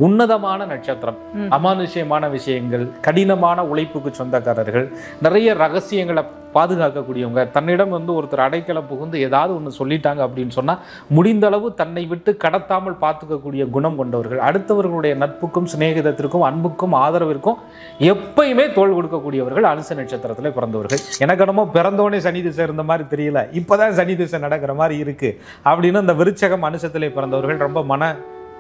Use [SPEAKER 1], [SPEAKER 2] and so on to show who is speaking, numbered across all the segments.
[SPEAKER 1] உன்னதமான நட்சத்திரம், அமானுஷ்யமான விஷயங்கள், கடினமான உழைப்புக்கு சொந்தக்காரர்கள், நிறைய ரகசியங்களை பாதுகாக்கக்கூடியவங்க. தன்னிடம் ஒருத்தர் அடைக்கலம் புகுந்து ஏதாவது ஒன்று சொல்லிட்டாங்க அப்படின்னு சொன்னால் முடிந்த அளவு தன்னை விட்டு கடத்தாமல் பார்த்துக்கக்கூடிய குணம் கொண்டவர்கள். அடுத்தவர்களுடைய நட்புக்கும் சிநேகிதத்திற்கும் அன்புக்கும் ஆதரவிற்கும் எப்பயுமே தோள் கொடுக்கக்கூடியவர்கள் அனுச நட்சத்திரத்தில் பிறந்தவர்கள். எனக்கு என்னமோ பிறந்தோடனே சனி திசை இருந்த மாதிரி தெரியல, இப்போதான் சனி திசை நடக்கிற மாதிரி இருக்கு அப்படின்னு அந்த விருச்சகம் அனுசத்திலே பிறந்தவர்கள் ரொம்ப மன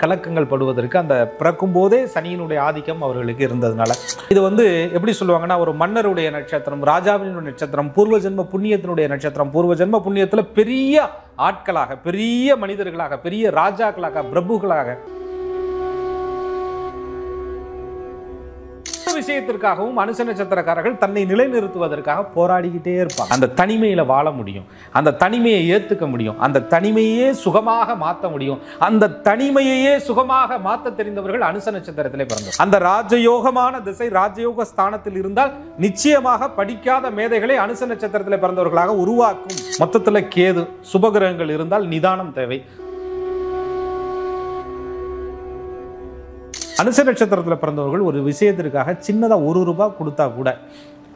[SPEAKER 1] கலக்கங்கள் படுவதற்கு அந்த பிறக்கும் போதே சனியினுடைய ஆதிக்கம் அவர்களுக்கு இருந்ததுனால. இது எப்படி சொல்லுவாங்கன்னா, ஒரு மன்னருடைய நட்சத்திரம், ராஜாவினுடைய நட்சத்திரம், பூர்வ ஜென்ம புண்ணியத்தினுடைய நட்சத்திரம். பூர்வ ஜென்ம புண்ணியத்துல பெரிய ஆட்களாக, பெரிய மனிதர்களாக, பெரிய ராஜாக்களாக, பிரபுக்களாக விஷயத்திற்காகவும் அனுச நட்சத்திரக்காரர்கள் தன்னை நிலைநிறுத்துவதற்காக போராடிக்கிட்டே இருப்பாங்க. அந்த தனிமையில வாழ முடியும், அந்த தனிமையை ஏத்துக்க முடியும், அந்த தனிமையே சுகமாக மாற்ற முடியும். அந்த தனிமையே சுகமாக மாற்ற தெரிந்தவர்கள் அனுச நட்சத்திரத்திலே பிறந்தவர். அந்த ராஜயோகமான திசை ராஜயோக ஸ்தானத்தில் இருந்தால் நிச்சயமாக படிக்காத மேதைகளை அனுச நட்சத்திரத்திலே பிறந்தவர்களாக உருவாக்கும். மொத்தத்தில் கேது சுபகிரகங்கள் இருந்தால் நிதானம் தேவை. அனுச நட்சத்திரத்தில் பிறந்தவர்கள் ஒரு விஷயத்திற்காக சின்னதாக ₹1 கொடுத்தா கூட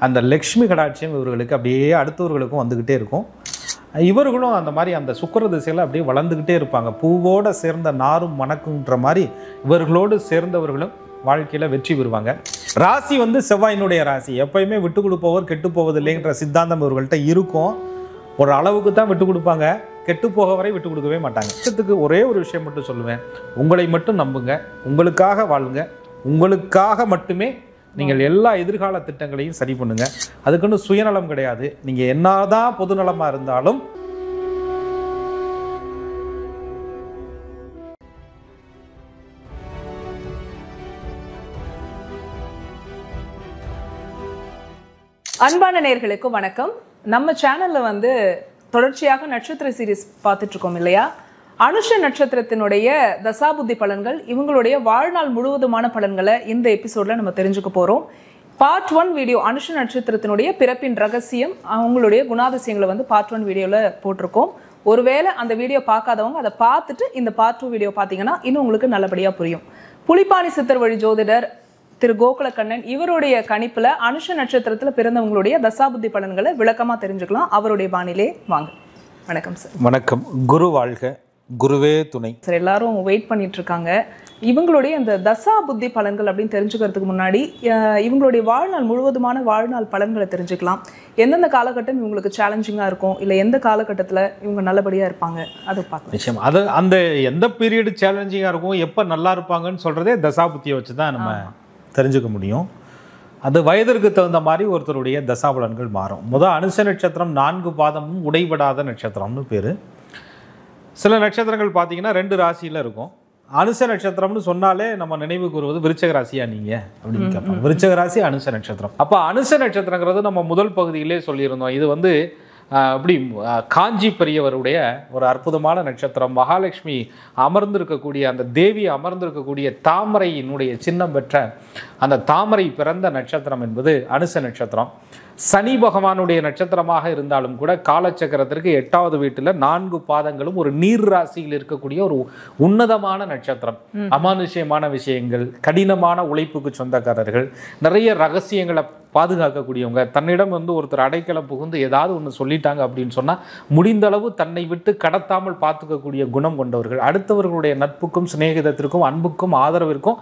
[SPEAKER 1] அந்த லக்ஷ்மி கடாட்சியம் இவர்களுக்கு அப்படியே அடுத்தவர்களுக்கும் வந்துக்கிட்டே இருக்கும். இவர்களும் அந்த மாதிரி அந்த சுக்கிர திசையில் அப்படியே வளர்ந்துக்கிட்டே இருப்பாங்க. பூவோடு சேர்ந்த நாரும் மணக்குன்ற மாதிரி இவர்களோடு சேர்ந்தவர்களும் வாழ்க்கையில் வெற்றி பெறுவாங்க. ராசி செவ்வாயினுடைய ராசி. எப்பயுமே விட்டு கொடுப்பவர் கெட்டு போவதில்லைன்ற சித்தாந்தம் இவர்கள்ட்ட இருக்கும். ஒரு அளவுக்கு தான் விட்டு கொடுப்பாங்க, கெட்டு போக வரை விட்டு கொடுக்கவே மாட்டாங்க. விஷயத்துக்கு ஒரே ஒரு விஷயம் மட்டும் சொல்லுவேன், உங்களை மட்டும் நம்புங்க, உங்களுக்காக வாழுங்க, உங்களுக்காக மட்டுமே நீங்கள் எல்லா எதிர்கால திட்டங்களையும் சரி பண்ணுங்க. அதுக்குன்னு சுயநலம் கிடையாது. நீங்கள் என்னதான் பொதுநலமாக இருந்தாலும்
[SPEAKER 2] அன்பான நேயர்களுக்கு வணக்கம். நம்ம சேனல்ல தொடர்ச்சியாக நட்சத்திர சீரிஸ் பார்த்துட்டு இருக்கோம் இல்லையா? அனுஷ நட்சத்திரத்தினுடைய தசாபுத்தி பலன்கள், இவங்களுடைய வாழ்நாள் முழுவதுமான பலன்களை இந்த எபிசோட்ல நம்ம தெரிஞ்சுக்க போறோம். பார்ட் 1 வீடியோ அனுஷ நட்சத்திரத்தினுடைய பிறப்பின் ரகசியம், அவங்களுடைய குணாதிசயங்களை பார்ட் 1 வீடியோல போட்டிருக்கோம். ஒருவேளை அந்த வீடியோ பார்க்காதவங்க அதை பார்த்துட்டு இந்த பார்ட் 2 வீடியோ பார்த்தீங்கன்னா இன்னும் உங்களுக்கு நல்லபடியா புரியும். புலிப்பாணி சித்தர் வழி ஜோதிடர் திரு கோகுலக்கண்ணன் இவருடைய கணிப்புல அனுஷ நட்சத்திரத்துல பிறந்தவங்களுடைய தசாபுத்தி பலன்களை விளக்கமா தெரிஞ்சுக்கலாம். அவருடைய பாணியிலே வாங்க. வணக்கம் சார்.
[SPEAKER 1] வணக்கம். குரு வாழ்க, குருவே துணை.
[SPEAKER 2] சார், எல்லாரும் வெயிட் பண்ணிட்டு இருக்காங்க. இவங்களுடைய இந்த தசாபுத்தி பலன்கள் அப்படின்னு தெரிஞ்சுக்கிறதுக்கு முன்னாடி இவங்களுடைய வாழ்நாள் முழுவதுமான வாழ்நாள் பலன்களை தெரிஞ்சுக்கலாம். எந்தெந்த காலகட்டம் இவங்களுக்கு சேலஞ்சிங்கா இருக்கும், இல்லை எந்த காலகட்டத்தில் இவங்க நல்லபடியா இருப்பாங்க, அதை பார்க்கலாம்.
[SPEAKER 1] நிச்சயம். அது அந்த எந்த பீரியடு சேலஞ்சிங்கா இருக்கும், எப்போ நல்லா இருப்பாங்கன்னு சொல்றதே தசாபுத்தியை வச்சு தான் நம்ம தெரிஞ்சுக்க முடியும். அது வயதிற்கு தகுந்த மாதிரி ஒருத்தருடைய தசாபலன்கள் மாறும். முதல் அனுச நட்சத்திரம் 4 பாதமும் உடைபடாத நட்சத்திரம்னு பேர். சில நட்சத்திரங்கள் பார்த்தீங்கன்னா 2 ராசியில் இருக்கும். அனுச நட்சத்திரம்னு சொன்னாலே நம்ம நினைவு கூறுவது விருச்சக ராசியா நீங்கள் அப்படின்னு கேட்போம். விருச்சக ராசி அனுச நட்சத்திரம். அப்போ அனுச நட்சத்திரங்கிறது நம்ம முதல் பகுதியிலே சொல்லியிருந்தோம். இது அப்படி காஞ்சி பெரியவருடைய ஒரு அற்புதமான நட்சத்திரம். மகாலட்சுமி அமர்ந்திருக்கக்கூடிய அந்த தேவி அமர்ந்திருக்கக்கூடிய தாமரையினுடைய சின்னம் பெற்ற அந்த தாமரை பிறந்த நட்சத்திரம் என்பது அனுச நட்சத்திரம். சனி பகவானுடைய நட்சத்திரமாக இருந்தாலும் கூட காலச்சக்கரத்திற்கு 8வது வீட்டில் 4 பாதங்களும் ஒரு நீர் ராசியில் இருக்கக்கூடிய ஒரு உன்னதமான நட்சத்திரம். அமானுஷ்யமான விஷயங்கள், கடினமான உழைப்புக்கு சொந்தக்காரர்கள், நிறைய ரகசியங்களை பாதுகாக்கக்கூடியவங்க. தன்னிடம் ஒருத்தர் அடைக்கலம் புகுந்து ஏதாவது ஒன்று சொல்லிட்டாங்க அப்படின்னு சொன்னால் முடிந்த அளவு தன்னை விட்டு கடத்தாமல் பார்த்துக்கக்கூடிய குணம் கொண்டவர்கள். அடுத்தவர்களுடைய நட்புக்கும் சிநேகிதத்திற்கும் அன்புக்கும் ஆதரவிற்கும்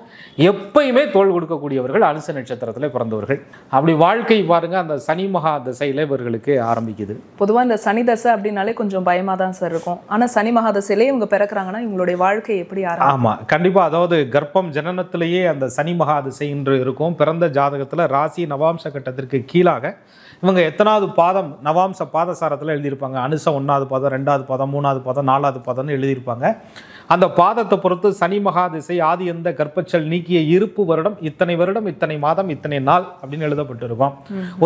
[SPEAKER 1] எப்பயுமே தோள் கொடுக்கக்கூடியவர்கள் அனுச நட்சத்திரத்தில் பிறந்தவர்கள். அப்படி வாழ்க்கை பாருங்க, அந்த சனி மகா தசையில இவர்களுக்கு ஆரம்பிக்குது.
[SPEAKER 2] பொதுவாக இந்த சனி தசை அப்படின்னாலே கொஞ்சம் பயமா தான் சார் இருக்கும். ஆனா சனி மகா தசையிலே இவங்க பிறக்கிறாங்கன்னா இவங்களுடைய வாழ்க்கை எப்படி ஆரம்பிக்கும்?
[SPEAKER 1] ஆமா, கண்டிப்பா. அதாவது கர்ப்பம் ஜனனத்திலேயே அந்த சனி மகா திசை என்று இருக்கும். பிறந்த ஜாதகத்துல ராசி நவாம்ச கட்டத்திற்கு கீழாக இவங்க எத்தனாவது பாதம் நவாம்ச பாதசாரத்தில் எழுதியிருப்பாங்க. அனுச 1வது பாதம், 2வது பாதம், 3வது பாதம், 4வது பாதம்னு எழுதியிருப்பாங்க. அந்த பாதத்தை பொறுத்து சனி மகா திசை ஆதி எந்த கர்ப்பச்சல் நீக்கிய இருப்பு வருடம், இத்தனை வருடம், இத்தனை மாதம், இத்தனை நாள் அப்படின்னு எழுதப்பட்டிருக்கும்.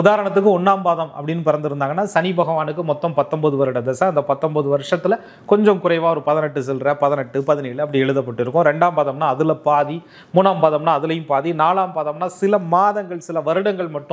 [SPEAKER 1] உதாரணத்துக்கு 1ஆம் பாதம் அப்படின்னு பிறந்திருந்தாங்கன்னா சனி பகவானுக்கு மொத்தம் 19 வருட தசை. அந்த 19 வருஷத்துல கொஞ்சம் குறைவா ஒரு 18 சில்லற, 18, 17 அப்படி எழுதப்பட்டிருக்கும். 2ஆம் பாதம்னா அதுல பாதி, 3ஆம் பாதம்னா அதுலயும் பாதி, 4ஆம் பாதம்னா சில மாதங்கள் சில வருடங்கள் மட்டும்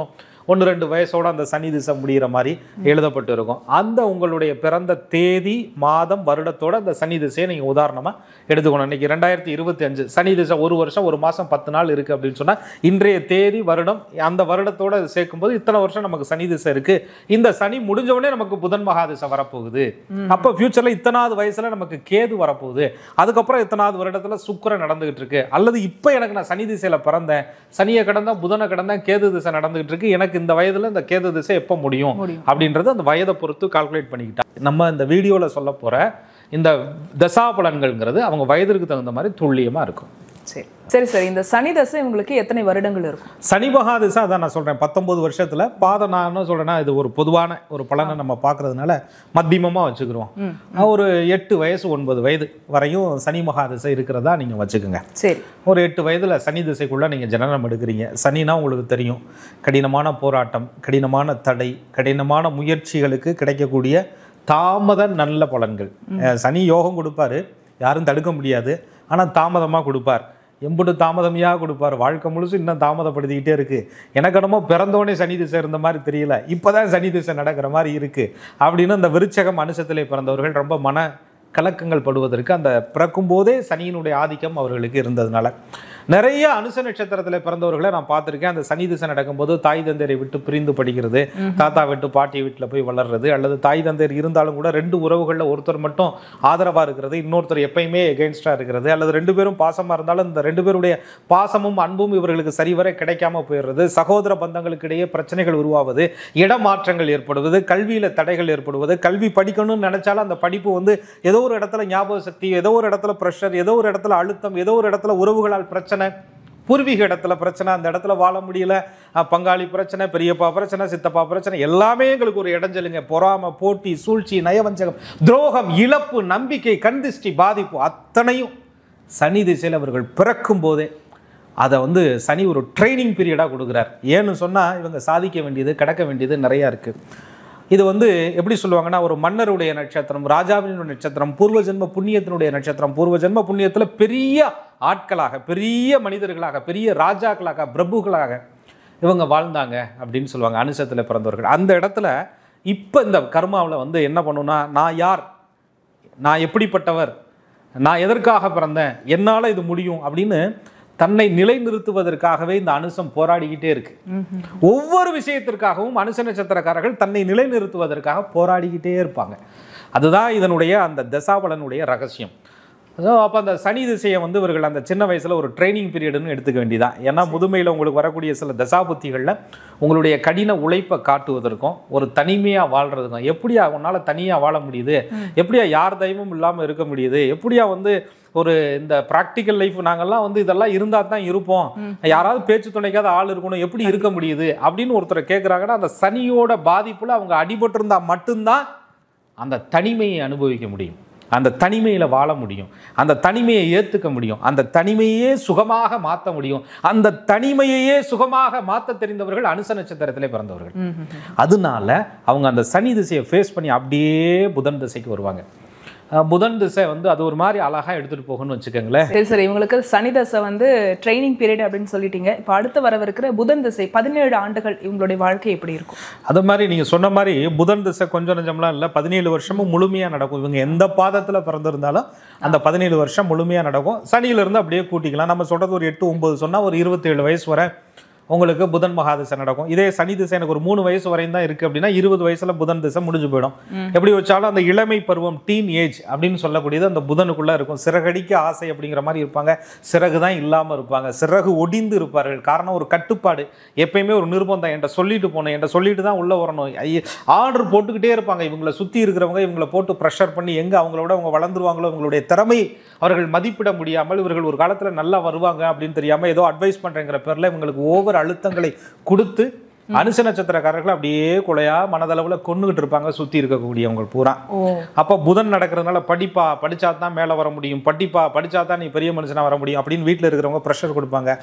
[SPEAKER 1] 1 2 வயசோட அந்த சனி திசை முடிகிற மாதிரி எழுதப்பட்டு இருக்கும். அந்த உங்களுடைய பிறந்த தேதி மாதம் வருடத்தோட அந்த சனி திசையை நீங்கள் உதாரணமாக எடுத்துக்கணும். இன்னைக்கு 2025 சனி திசை 1 வருஷம் 1 மாதம் 10 நாள் இருக்குது அப்படின்னு சொன்னால் இன்றைய தேதி வருடம் அந்த வருடத்தோட சேர்க்கும்போது இத்தனை வருஷம் நமக்கு சனி திசை இருக்குது. இந்த சனி முடிஞ்ச உடனே நமக்கு புதன் மகாதிசை வரப்போகுது. அப்போ ஃபியூச்சரில் இத்தனாவது வயசில் நமக்கு கேது வரப்போகுது. அதுக்கப்புறம் இத்தனாவது வருடத்தில் சுக்கிரன் நடந்துகிட்டு இருக்கு. அல்லது இப்போ எனக்கு நான் சனி திசையில் பிறந்தேன், சனியை கடந்தா புதனை கடந்தா கேது திசை நடந்துகிட்டு இருக்கு, எனக்கு இந்த வயதில் இந்த கேது திசை எப்போ முடியும் அப்படின்றது அந்த வயதை பொறுத்து கால்குலேட் பண்ணிக்கிட்டா. நம்ம இந்த வீடியோவில் சொல்ல போகிற இந்த தசா பலன்கள்ங்கிறது அவங்க வயதிற்கு தகுந்த மாதிரி துல்லியமாக இருக்கும்.
[SPEAKER 2] சரி சரி சரி. இந்த சனி தசை உங்களுக்கு எத்தனை வருடங்கள் இருக்கும்?
[SPEAKER 1] சனி மகாதிசை அதான் நான் சொல்கிறேன் 19 வருஷத்தில் பாதம். நான் என்ன சொல்கிறேன்னா இது ஒரு பொதுவான ஒரு பலனை நம்ம பார்க்கறதுனால மத்தியமமாக வச்சுக்கிறோம். ஒரு 8 வயசு 9 வயது வரையும் சனி மகாதிசை இருக்கிறதா நீங்கள் வச்சுக்கோங்க.
[SPEAKER 2] சரி.
[SPEAKER 1] ஒரு 8 வயதில் சனி திசைக்குள்ளே நீங்கள் ஜனனம் எடுக்கிறீங்க. சனினா உங்களுக்கு தெரியும், கடினமான போராட்டம், கடினமான தடை, கடினமான முயற்சிகளுக்கு கிடைக்கக்கூடிய தாமத நல்ல பலன்கள். சனி யோகம் கொடுப்பாரு, யாரும் தடுக்க முடியாது. ஆனால் தாமதமாக கொடுப்பார். எம்புட்டு தாமதமையாக கொடுப்பார். வாழ்க்கை முழுசும் இன்னும் தாமதப்படுத்திக்கிட்டே இருக்குது. எனக்கு என்னமோ பிறந்தோடனே சனி திசை இருந்த மாதிரி தெரியல, இப்போ தான் சனி திசை நடக்கிற மாதிரி இருக்குது அப்படின்னு அந்த விருச்சகம் அனுசத்திலே பிறந்தவர்கள் ரொம்ப மன கலக்கங்கள் படுவதற்கு அந்த பிறக்கும் போதே சனியினுடைய ஆதிக்கம் அவர்களுக்கு இருந்ததுனால நிறைய அனுச நட்சத்திரத்தில் பிறந்தவர்களை நான் பார்த்துருக்கேன். அந்த சனி திசை நடக்கும்போது தாய் தந்தையரை விட்டு பிரிந்து படிக்கிறது, தாத்தா விட்டு பாட்டி வீட்டில் போய் வளர்றது, அல்லது தாய் தந்தையர் இருந்தாலும் கூட 2 உறவுகளில் ஒருத்தர் மட்டும் ஆதரவாக இருக்கிறது, இன்னொருத்தர் எப்பயுமே எகெயின்ஸ்டாக இருக்கிறது, அல்லது 2 பேரும் பாசமாக இருந்தாலும் இந்த 2 பேருடைய பாசமும் அன்பும் இவர்களுக்கு சரிவர கிடைக்காம போயிடுறது, சகோதர பந்தங்களுக்கு இடையே பிரச்சனைகள் உருவாவது, இடமாற்றங்கள் ஏற்படுவது, கல்வியில் தடைகள் ஏற்படுவது, கல்வி படிக்கணும்னு நினைச்சாலும் அந்த படிப்பு வந்து ஏதோ ஒரு இடத்துல ஞாபக சக்தி, ஏதோ ஒரு இடத்துல ப்ரெஷர், ஏதோ ஒரு இடத்துல அழுத்தம், ஏதோ ஒரு இடத்துல உறவுகளால் பிரச்சனை, பூர்வீக இடத்துல பிரச்சனை, அந்த இடத்துல வாழ முடியல, பங்காளி பிரச்சனை, பெரியப்பா பிரச்சனை, சித்தப்பா பிரச்சனை, எல்லாமே எங்களுக்கு ஒரு இடைஞ்சலுங்க. பொறாமை, போட்டி, சூழ்ச்சி, நயவஞ்சகம், துரோகம், இழப்பு, நம்பிக்கை, கண்திஷ்டி, பாதிப்பு அத்தனையும் சனி திசையில் அவர்கள் பிறக்கும் போதே அதை வந்து சனி ஒரு ட்ரைனிங் பீரியடாக கொடுக்குறார். ஏன்னு சொன்னால் இவங்க சாதிக்க வேண்டியது, கடக்க வேண்டியது நிறையா இருக்குது. இது வந்து எப்படி சொல்லுவாங்கன்னா, ஒரு மன்னருடைய நட்சத்திரம், ராஜாவினுடைய நட்சத்திரம், பூர்வ ஜென்ம புண்ணியத்தினுடைய நட்சத்திரம். பூர்வ ஜென்ம புண்ணியத்தில் பெரிய ஆட்களாக, பெரிய மனிதர்களாக, பெரிய ராஜாக்களாக, பிரபுக்களாக இவங்க வாழ்ந்தாங்க அப்படின்னு சொல்லுவாங்க அனுசத்தில் பிறந்தவர்கள். அந்த இடத்துல இப்போ இந்த கர்மாவில் வந்து என்ன பண்ணுன்னா, நான் யார், நான் எப்படிப்பட்டவர், நான் எதற்காக பிறந்தேன், என்னால் இது முடியும் அப்படின்னு தன்னை நிலைநிறுத்துவதற்காகவே இந்த அனுசம் போராடிக்கிட்டே இருக்கு. ஒவ்வொரு விஷயத்திற்காகவும் அனுச நட்சத்திரக்காரர்கள் தன்னை நிலைநிறுத்துவதற்காக போராடிக்கிட்டே இருப்பாங்க. அதுதான் இதனுடைய அந்த தசாபலனுடைய ரகசியம். அப்போ அந்த சனி திசையை வந்து இவர்கள் அந்த சின்ன வயசில் ஒரு ட்ரைனிங் பீரியடுன்னு எடுத்துக்க வேண்டியதான். ஏன்னா முதுமையில் உங்களுக்கு வரக்கூடிய சில தசாபுத்திகளில் உங்களுடைய கடின உழைப்பை காட்டுவதற்கும் ஒரு தனிமையாக வாழ்கிறதுக்கும், எப்படியா உன்னால் தனியாக வாழ முடியுது, எப்படியா யார் தெய்வமும் இல்லாமல் இருக்க முடியுது, எப்படியா வந்து ஒரு இந்த ப்ராக்டிக்கல் லைஃப் நாங்கள்லாம் வந்து இதெல்லாம் இருந்தால் தான் இருப்போம், யாராவது பேச்சு துணைக்காத ஆள் இருக்கணும், எப்படி இருக்க முடியுது அப்படின்னு ஒருத்தரை கேட்குறாங்கன்னா அந்த சனியோட பாதிப்பில் அவங்க அடிபட்டிருந்தா மட்டும்தான் அந்த தனிமையை அனுபவிக்க முடியும், அந்த தனிமையில் வாழ முடியும், அந்த தனிமையை ஏற்றுக்க முடியும், அந்த தனிமையே சுகமாக மாற்ற முடியும். அந்த தனிமையையே சுகமாக மாற்ற தெரிந்தவர்கள் அனுச நட்சத்திரத்திலே பிறந்தவர்கள். அதனால அவங்க அந்த சனி திசையை ஃபேஸ் பண்ணி அப்படியே புதன் திசைக்கு வருவாங்க. புதன் திசை வந்து அது ஒரு மாதிரி அழகாக எடுத்துகிட்டு போகணும்னு வச்சுக்கோங்களேன்.
[SPEAKER 2] சரி சரி. இவங்களுக்கு சனி திசை வந்து ட்ரைனிங் பீரியட் அப்படின்னு சொல்லிட்டீங்க. இப்போ அடுத்து வரவிருக்கிற புதன் திசை 17 ஆண்டுகள் இவங்களுடைய வாழ்க்கை எப்படி இருக்கும்?
[SPEAKER 1] அது மாதிரி நீங்கள் சொன்ன மாதிரி புதன் திசை கொஞ்சம் நஞ்சம்லாம் இல்லை, 17 வருஷமும் முழுமையாக நடக்கும். இவங்க எந்த பாதத்தில் பிறந்திருந்தாலும் அந்த 17 வருஷம் முழுமையாக நடக்கும். சனியிலிருந்து அப்படியே கூட்டிக்கலாம். நம்ம சொல்கிறது ஒரு 8 9 சொன்னால் ஒரு 27 வயசு வரை உங்களுக்கு புதன் மகாதிசை நடக்கும். இதே சனி திசை எனக்கு ஒரு 3 வயசு வரையும் தான் இருக்குது அப்படின்னா 20 வயசுல புதன் திசை முடிஞ்சு போயிடும். எப்படி வச்சாலும் அந்த இளமை பருவம், டீன் ஏஜ் அப்படின்னு சொல்லக்கூடியது அந்த புதனுக்குள்ளே இருக்கும். சிறகடிக்க ஆசை அப்படிங்கிற மாதிரி இருப்பாங்க, சிறகு தான் இல்லாமல் இருப்பாங்க, சிறகு ஒடிந்து இருப்பார்கள். காரணம் ஒரு கட்டுப்பாடு, எப்பயுமே ஒரு நிர்பந்தம், என்கிட்ட சொல்லிட்டு போகணும், என்கிட்ட சொல்லிட்டு தான் உள்ளே வரணும், ஆர்டர் போட்டுக்கிட்டே இருப்பாங்க. இவங்களை சுற்றி இருக்கிறவங்க இவங்களை போட்டு ப்ரெஷர் பண்ணி எங்கே அவங்களோட அவங்க வளர்ந்துருவாங்களோ, இவங்களுடைய திறமையை அவர்கள் மதிப்பிட முடியாமல், இவர்கள் ஒரு காலத்தில் நல்லா வருவாங்க அப்படின்னு தெரியாமல் ஏதோ அட்வைஸ் பண்ணுறேங்கிற பேரில் இவங்களுக்கு ஓவர் அழுத்தங்களை கொடுத்து அனுச நட்சத்திரக்காரர்கள் அப்படியே கொலையா மனதளவுல கொன்னுகிட்டு இருப்பாங்க சுத்தி இருக்கக்கூடியவங்க பூரா. அப்ப புதன் நடக்கிறதுனால படிப்பா படிச்சா தான் மேல வர முடியும், படிப்பா படிச்சா தான் நீ பெரிய மனுஷனா வர முடியும் அப்படின்னு வீட்டில் இருக்கிறவங்க ப்ரெஷர் கொடுப்பாங்க.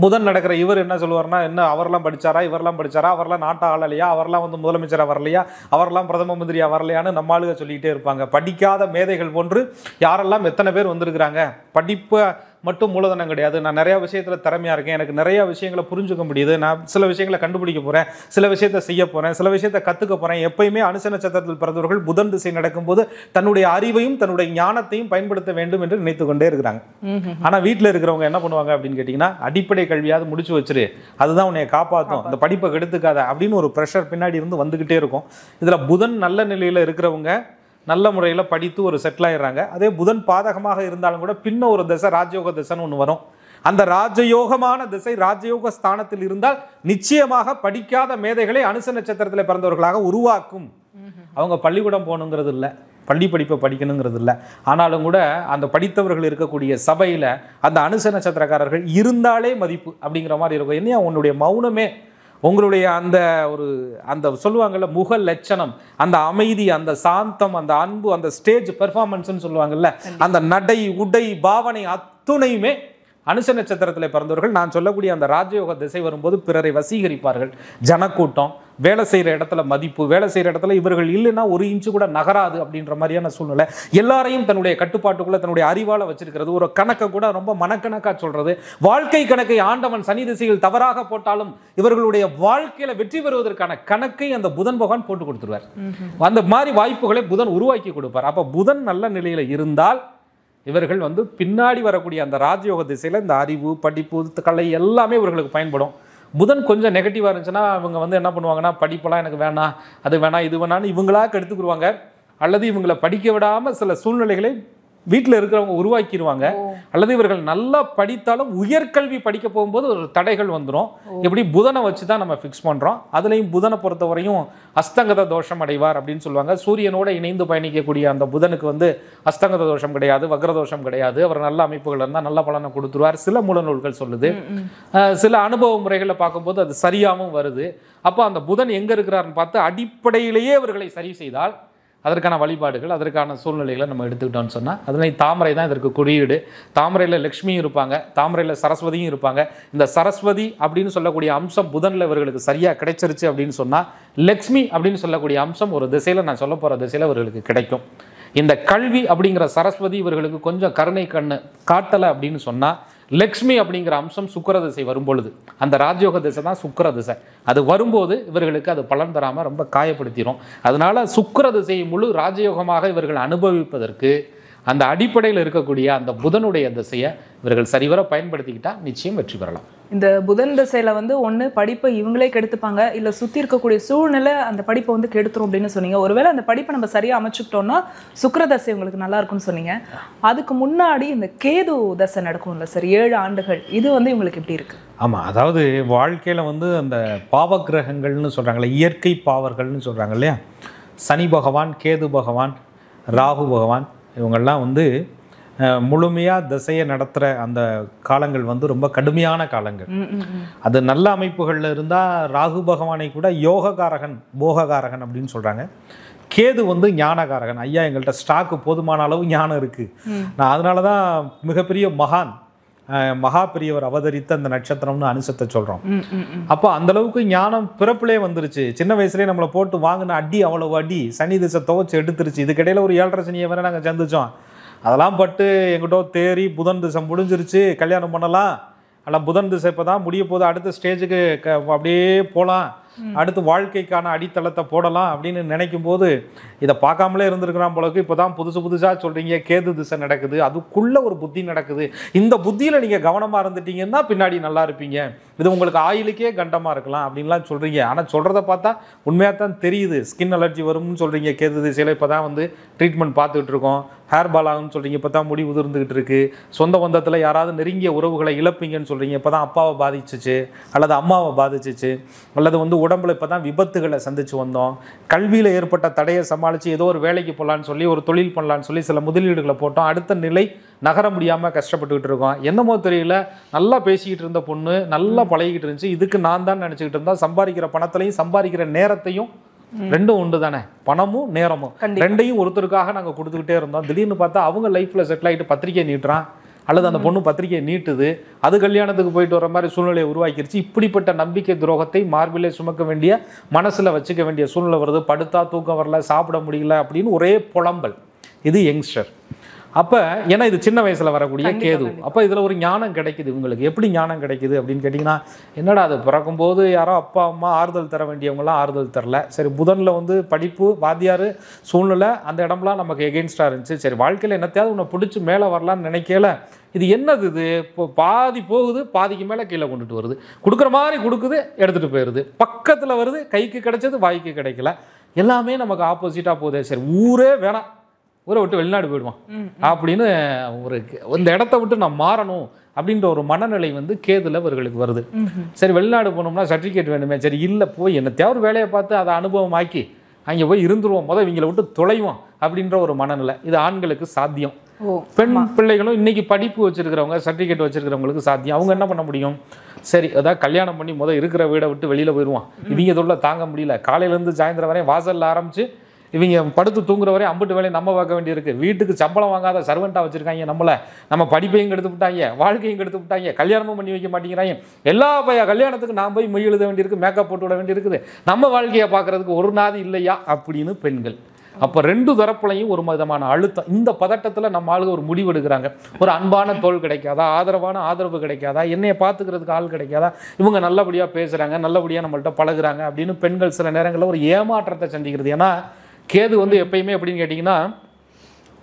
[SPEAKER 1] புதன் நடக்கிற இவர் என்ன சொல்லுவார்னா, என்ன அவரெல்லாம் படிச்சாரா, இவரெல்லாம் படிச்சாரா, அவரெல்லாம் நாட்டை ஆளலையா, அவரெல்லாம் வந்து முதலமைச்சரா வரலையா, அவரெல்லாம் பிரதம மந்திரியா வரலையான்னு நம்ம ஆளுக சொல்லிக்கிட்டே இருப்பாங்க. படிக்காத மேதைகள் போன்று யாரெல்லாம் எத்தனை பேர் வந்திருக்கிறாங்க, மட்டும் மூலதனம் கிடையாது. நான் நிறைய விஷயத்துல திறமையா இருக்கேன், எனக்கு நிறைய விஷயங்களை புரிஞ்சுக்க முடியுது, நான் சில விஷயங்களை கண்டுபிடிக்க போறேன், சில விஷயத்தை செய்ய போறேன், சில விஷயத்தை கத்துக்க போறேன். எப்பயுமே அனுச நட்சத்திரத்தில் பிறந்தவர்கள் புதன் திசை நடக்கும்போது தன்னுடைய அறிவையும் தன்னுடைய ஞானத்தையும் பயன்படுத்த வேண்டும் என்று நினைத்து கொண்டே இருக்கிறாங்க. ஆனா வீட்டுல இருக்கிறவங்க என்ன பண்ணுவாங்க அப்படின்னு கேட்டீங்கன்னா, அடிப்படை கல்வியாவது முடிச்சு வச்சிரு, அதுதான் உன்னை காப்பாற்றும், அந்த படிப்பை கெடுத்துக்காத அப்படின்னு ஒரு ப்ரெஷர் பின்னாடி இருந்து வந்துகிட்டே இருக்கும். இதுல புதன் நல்ல நிலையில இருக்கிறவங்க நல்ல முறையில் படித்து ஒரு செட்டில் ஆயிடுறாங்க. அதே புதன் பாதகமாக இருந்தாலும் கூட பின்ன ஒரு திசை ராஜயோக திசைன்னு ஒன்று வரும். அந்த ராஜயோகமான திசை ராஜயோக ஸ்தானத்தில் இருந்தால் நிச்சயமாக படிக்காத மேதைகளை அனுச நட்சத்திரத்தில் பிறந்தவர்களாக உருவாக்கும். அவங்க பள்ளிக்கூடம் போகணுங்கிறது இல்லை, பள்ளி படிப்பை படிக்கணுங்கிறது இல்லை. ஆனாலும் கூட அந்த படித்தவர்கள் இருக்கக்கூடிய சபையில் அந்த அனுச நட்சத்திரக்காரர்கள் இருந்தாலே மதிப்பு அப்படிங்கிற மாதிரி இருக்கும். என்னையா உன்னுடைய மௌனமே, உங்களுடைய அந்த சொல்லுவாங்கல்ல முக லட்சணம், அந்த அமைதி, அந்த சாந்தம், அந்த அன்பு, அந்த ஸ்டேஜ் பெர்ஃபார்மன்ஸ்ன்னு சொல்லுவாங்கல்ல, அந்த நடை உடை பாவனை அத்துணையுமே அனுச நட்சத்திரத்தில் பிறந்தவர்கள் நான் சொல்லக்கூடிய அந்த ராஜயோக திசை வரும்போது பிறரை வசீகரிப்பார்கள். ஜனக்கூட்டம், வேலை செய்கிற இடத்துல மதிப்பு, வேலை செய்கிற இடத்துல இவர்கள் இல்லைன்னா ஒரு இன்ச்சு கூட நகராது அப்படின்ற மாதிரியான சூழ்நிலை. எல்லாரையும் தன்னுடைய கட்டுப்பாட்டுக்குள்ள தன்னுடைய அறிவால வச்சிருக்கிறது. ஒரு கணக்கை கூட ரொம்ப மனக்கணக்கா சொல்றது. வாழ்க்கை கணக்கை ஆண்டவன் சனி திசையில் தவறாக போட்டாலும் இவர்களுடைய வாழ்க்கையில வெற்றி பெறுவதற்கான கணக்கை அந்த புதன் பகவான் போட்டு கொடுத்துருவார். அந்த மாதிரி வாய்ப்புகளை புதன் உருவாக்கி கொடுப்பார். அப்ப புதன் நல்ல நிலையில இருந்தால் இவர்கள் பின்னாடி வரக்கூடிய அந்த ராஜயோக திசையில இந்த அறிவு, படிப்பு, கலை எல்லாமே இவர்களுக்கு பயன்படும். புதன் கொஞ்சம் நெகட்டிவாக இருந்துச்சுன்னா இவங்க என்ன பண்ணுவாங்கன்னா, படிப்பெல்லாம் எனக்கு வேணாம், அது வேணாம், இது வேணான்னு இவங்களாக எடுத்துக்கிடுவாங்க. அல்லது இவங்களை படிக்க விடாமல் சில சூழ்நிலைகளை வீட்டில் இருக்கிறவங்க உருவாக்கிடுவாங்க. அல்லது இவர்கள் நல்லா படித்தாலும் உயர்கல்வி படிக்க போகும்போது ஒரு தடைகள் வந்துடும். எப்படி புதனை வச்சு தான் நம்ம ஃபிக்ஸ் பண்ணுறோம். அதுலேயும் புதனை பொறுத்தவரையும் அஸ்தங்கத தோஷம் அடைவார் அப்படின்னு சொல்லுவாங்க. சூரியனோட இணைந்து பயணிக்கக்கூடிய அந்த புதனுக்கு அஸ்தங்கத தோஷம் கிடையாது, வக்ரதோஷம் கிடையாது. அவர் நல்ல அமைப்புகள் இருந்தால் நல்ல பலனை கொடுத்துருவார். சில மூல நூல்கள் சொல்லுது. சில அனுபவ முறைகளை பார்க்கும்போது அது சரியாகவும் வருது. அப்போ அந்த புதன் எங்கே இருக்கிறாருன்னு பார்த்து அடிப்படையிலேயே அவர்களை சரி செய்தால் அதற்கான வழிபாடுகள், அதற்கான சூழ்நிலைகளை நம்ம எடுத்துக்கிட்டோம்னு சொன்னால், அதில் தாமரை தான் இதற்கு குறியீடு. தாமரையில் லக்ஷ்மியும் இருப்பாங்க, தாமரையில் சரஸ்வதியும் இருப்பாங்க. இந்த சரஸ்வதி அப்படின்னு சொல்லக்கூடிய அம்சம் புதனில் இவர்களுக்கு சரியாக கிடைச்சிருச்சு அப்படின்னு சொன்னால், லக்ஷ்மி அப்படின்னு சொல்லக்கூடிய அம்சம் ஒரு திசையில், நான் சொல்ல போகிற திசையில் இவர்களுக்கு கிடைக்கும். இந்த கல்வி அப்படிங்கிற சரஸ்வதி இவர்களுக்கு கொஞ்சம் கருணை கண்ணு காட்டலை அப்படின்னு சொன்னால், லக்ஷ்மி அப்படிங்கிற அம்சம் சுக்கிர திசை வரும்பொழுது, அந்த ராஜயோக திசை தான் சுக்கிர திசை, அது வரும்போது இவர்களுக்கு அது பலன் தராமல் ரொம்ப காயப்படுத்திடும். அதனால சுக்கிர திசையை முழு ராஜயோகமாக இவர்கள் அனுபவிப்பதற்கு அந்த அடிப்படையில் இருக்கக்கூடிய அந்த புதனுடைய திசையை இவர்கள் சரிவர பயன்படுத்திக்கிட்டா நிச்சயம் வெற்றி பெறலாம்.
[SPEAKER 2] இந்த புதன் திசையில ஒண்ணு படிப்பை இவங்களே கெடுத்துப்பாங்க, இல்ல சுத்தி இருக்கக்கூடிய சூழ்நிலை அந்த படிப்பை கெடுத்துரும் அப்படின்னு சொன்னீங்க. ஒருவேளை அந்த படிப்பை நம்ம சரியா அமைச்சுக்கிட்டோம்னா சுக்கிர தசை உங்களுக்கு நல்லா இருக்கும்னு சொன்னீங்க. அதுக்கு முன்னாடி இந்த கேது தசை நடக்கும்ல சார், 7 ஆண்டுகள், இது இவங்களுக்கு எப்படி இருக்கு?
[SPEAKER 1] ஆமா, அதாவது வாழ்க்கையில அந்த பாவ கிரகங்கள்னு சொல்றாங்களே, இயற்கை பாவர்கள்னு சொல்றாங்க இல்லையா, சனி பகவான், கேது பகவான், ராகு பகவான், இவங்கெல்லாம் முழுமையாக திசையை நடத்துகிற அந்த காலங்கள் ரொம்ப கடுமையான காலங்கள். அது நல்ல அமைப்புகளில் இருந்தால் ராகு பகவானை கூட யோககாரகன், போககாரகன் அப்படின்னு சொல்கிறாங்க. கேது ஞானகாரகன். ஐயா எங்கள்கிட்ட ஸ்டாக்கு போதுமான அளவு ஞானம் இருக்குது, நான் அதனால தான் மிகப்பெரிய மகா பெரியவர் அவதரித்த அந்த நட்சத்திரம்னு அனுசத்தை சொல்கிறோம். அப்போ அந்தளவுக்கு ஞானம் பிறப்பிலே வந்துருச்சு. சின்ன வயசுலேயே நம்மளை போட்டு வாங்கின அடி அவ்வளவு அடி, சனி திசை துவச்சி எடுத்துருச்சு. இதுக்கிடையில் ஒரு 7.5 சனியை வேற நாங்கள் சந்திச்சோம். அதெல்லாம் பட்டு எங்கிட்ட தேறி புதன் திசை முடிஞ்சிருச்சு, கல்யாணம் பண்ணலாம், ஆனால் புதன் திசை இப்போ தான் முடிய போது, அடுத்த ஸ்டேஜுக்கு அப்படியே போகலாம், அடுத்து வாழ்க்கைக்கான அடித்தளத்தை போடலாம் அப்படின்னு நினைக்கும் போது இதை பார்க்காமலே இருந்திருக்கிறான் போலக்கு. இப்போ தான் புதுசாக சொல்கிறீங்க கேது திசை நடக்குது, அதுக்குள்ளே ஒரு புத்தி நடக்குது, இந்த புத்தியில் நீங்கள் கவனமாக இருந்துட்டீங்கன்னா பின்னாடி நல்லா இருப்பீங்க, இது உங்களுக்கு ஆயிலுக்கே கண்டமாக இருக்கலாம் அப்படின்லாம் சொல்கிறீங்க. ஆனால் சொல்கிறத பார்த்தா உண்மையாக தான் தெரியுது. ஸ்கின் அலர்ஜி வரும்னு சொல்கிறீங்க கேது திசையில், இப்போ தான் ட்ரீட்மெண்ட் பார்த்துக்கிட்டு இருக்கோம். ஹேர் பால் ஆகும்னு சொல்கிறீங்க, இப்போ தான் முடி உதிர்ந்துக்கிட்டு இருக்குது. சொந்த பந்தத்தில் யாராவது நெருங்கிய உறவுகளை இழப்பீங்கன்னு சொல்கிறீங்க, இப்போ தான் அப்பாவை பாதிச்சிச்சு அல்லது அம்மாவை பாதிச்சிச்சு, அல்லது உடம்புல இப்போ தான் விபத்துகளை சந்திச்சு வந்தோம். கல்வியில் ஏற்பட்ட தடையை சமாளித்து ஏதோ ஒரு வேலைக்கு போகலான்னு சொல்லி, ஒரு தொழில் பண்ணலான்னு சொல்லி சில முதலீடுகளை போட்டோம், அடுத்த நிலை நகர முடியாமல் கஷ்டப்பட்டுக்கிட்டு இருக்கோம். என்னமோ தெரியல, நல்லா பேசிக்கிட்டு இருந்த பொண்ணு நல்லா பழகிக்கிட்டு இருந்துச்சு, இதுக்கு நான் தான் நினச்சிக்கிட்டு இருந்தால் சம்பாதிக்கிற பணத்திலையும் சம்பாதிக்கிற நேரத்தையும், ரெண்டும் உண்டு தானே, பணமும் நேரமும் ரெண்டையும் ஒருத்தருக்காக நாங்கள் கொடுத்துக்கிட்டே இருந்தோம். திடீர்னு பார்த்தா அவங்க லைஃப்பில் செட்டில் ஆகிட்டு பத்திரிக்கை நீட்டுறான், அல்லது அந்த பொண்ணு பத்திரிகையை நீட்டுது, அது கல்யாணத்துக்கு போயிட்டு வர மாதிரி சூழ்நிலையை உருவாக்கிருச்சு. இப்படிப்பட்ட நம்பிக்கை துரோகத்தை மார்பிலே சுமக்க வேண்டிய, மனசில் வச்சுக்க வேண்டிய சூழ்நிலை வருது. படுத்தா தூக்கம் வரல, சாப்பிட முடியல அப்படின்னு ஒரே புலம்பல். இது யங்ஸ்டர். அப்போ ஏன்னா இது சின்ன வயசில் வரக்கூடிய கேது. அப்போ இதில் ஒரு ஞானம் கிடைக்குது. இவங்களுக்கு எப்படி ஞானம் கிடைக்குது அப்படின்னு கேட்டிங்கன்னா, என்னடா அது பிறக்கும்போது யாரோ அப்பா அம்மா ஆறுதல் தர வேண்டியவங்களாம் ஆறுதல் தரல. சரி, புதனில் வந்து படிப்பு, வாத்தியார், சூழ்நிலை, அந்த இடம்லாம் நமக்கு எகெயின்ஸ்டாக இருந்துச்சு. சரி, வாழ்க்கையில் என்னத்தையாவது உன்னை பிடிச்சி மேலே வரலான்னு நினைக்கல. இது என்னது இது? இப்போ பாதி போகுது, பாதிக்கு மேலே கீழே கொண்டுட்டு வருது. கொடுக்குற மாதிரி கொடுக்குது, எடுத்துகிட்டு போயிடுது. பக்கத்தில் வருது, கைக்கு கிடைச்சது வாய்க்கு கிடைக்கல. எல்லாமே நமக்கு ஆப்போசிட்டாக போகுது. சரி, ஊரே வேணாம், ஊரை விட்டு வெளிநாடு போயிடுவான் அப்படின்னு ஒரு இந்த இடத்த விட்டு நான் மாறணும் அப்படின்ற ஒரு மனநிலை வந்து கேதுல இவர்களுக்கு வருது. சரி, வெளிநாடு போனோம்னா சர்டிஃபிகேட் வேணுமே. சரி, இல்லை, போய் என்னத்தையாவது ஒரு வேலையை பார்த்து அதை அனுபவமாக்கி அங்கே போய் இருந்துருவோம், முதல் இவங்களை விட்டு தொலைவோம் அப்படின்ற ஒரு மனநிலை. இது ஆண்களுக்கு சாத்தியம். பெண் பிள்ளைகளும் இன்னைக்கு படிப்பு வச்சிருக்கிறவங்க, சர்டிஃபிகேட் வச்சிருக்கிறவங்களுக்கு சாத்தியம். அவங்க என்ன பண்ண முடியும்? சரி, அதாவது கல்யாணம் பண்ணி இருக்கிற வீடை விட்டு வெளியில் போயிடுவான். இவங்க தொல்லை தாங்க முடியல. காலையிலேருந்து சாயந்தரம் வரையும் வாசலில் ஆரம்பித்து இவங்க படுத்து தூங்குற வரையும் அம்புட்டு வேலையை நம்ம பார்க்க வேண்டியிருக்கு. வீட்டுக்கு சம்பளம் வாங்காத சர்வெண்ட்டாக வச்சுருக்காங்க நம்மளை. நம்ம படிப்பையும் கெடுத்து விட்டாங்க, வாழ்க்கையும் கெடுத்து விட்டாங்க, கல்யாணமும் பண்ணி வைக்க மாட்டேங்கிறாங்க. எல்லா கல்யாணத்துக்கு நான் போய் மொய் எழுத வேண்டியிருக்கு, மேக்கப் போட்டு விட வேண்டியிருக்குது. நம்ம வாழ்க்கையை பார்க்குறதுக்கு ஒரு நாதி இல்லையா அப்படின்னு பெண்கள். அப்போ ரெண்டு தரப்புலையும் ஒரு விதமான அழுத்தம். இந்த பதட்டத்தில் நம்ம ஆளுங்க ஒரு முடிவு எடுக்கிறாங்க. ஒரு அன்பான தோல் கிடைக்காதா, ஆதரவான ஆதரவு கிடைக்காதா, என்னைய பார்த்துக்கிறதுக்கு ஆள் கிடைக்காதா, இவங்க நல்லபடியாக பேசுகிறாங்க, நல்லபடியாக நம்மள்கிட்ட பழகுறாங்க அப்படின்னு பெண்கள் சில நேரங்களில் ஒரு ஏமாற்றத்தை சந்திக்கிறது. ஏன்னா கேது வந்து எப்பயுமே எப்படின்னு கேட்டிங்கன்னா,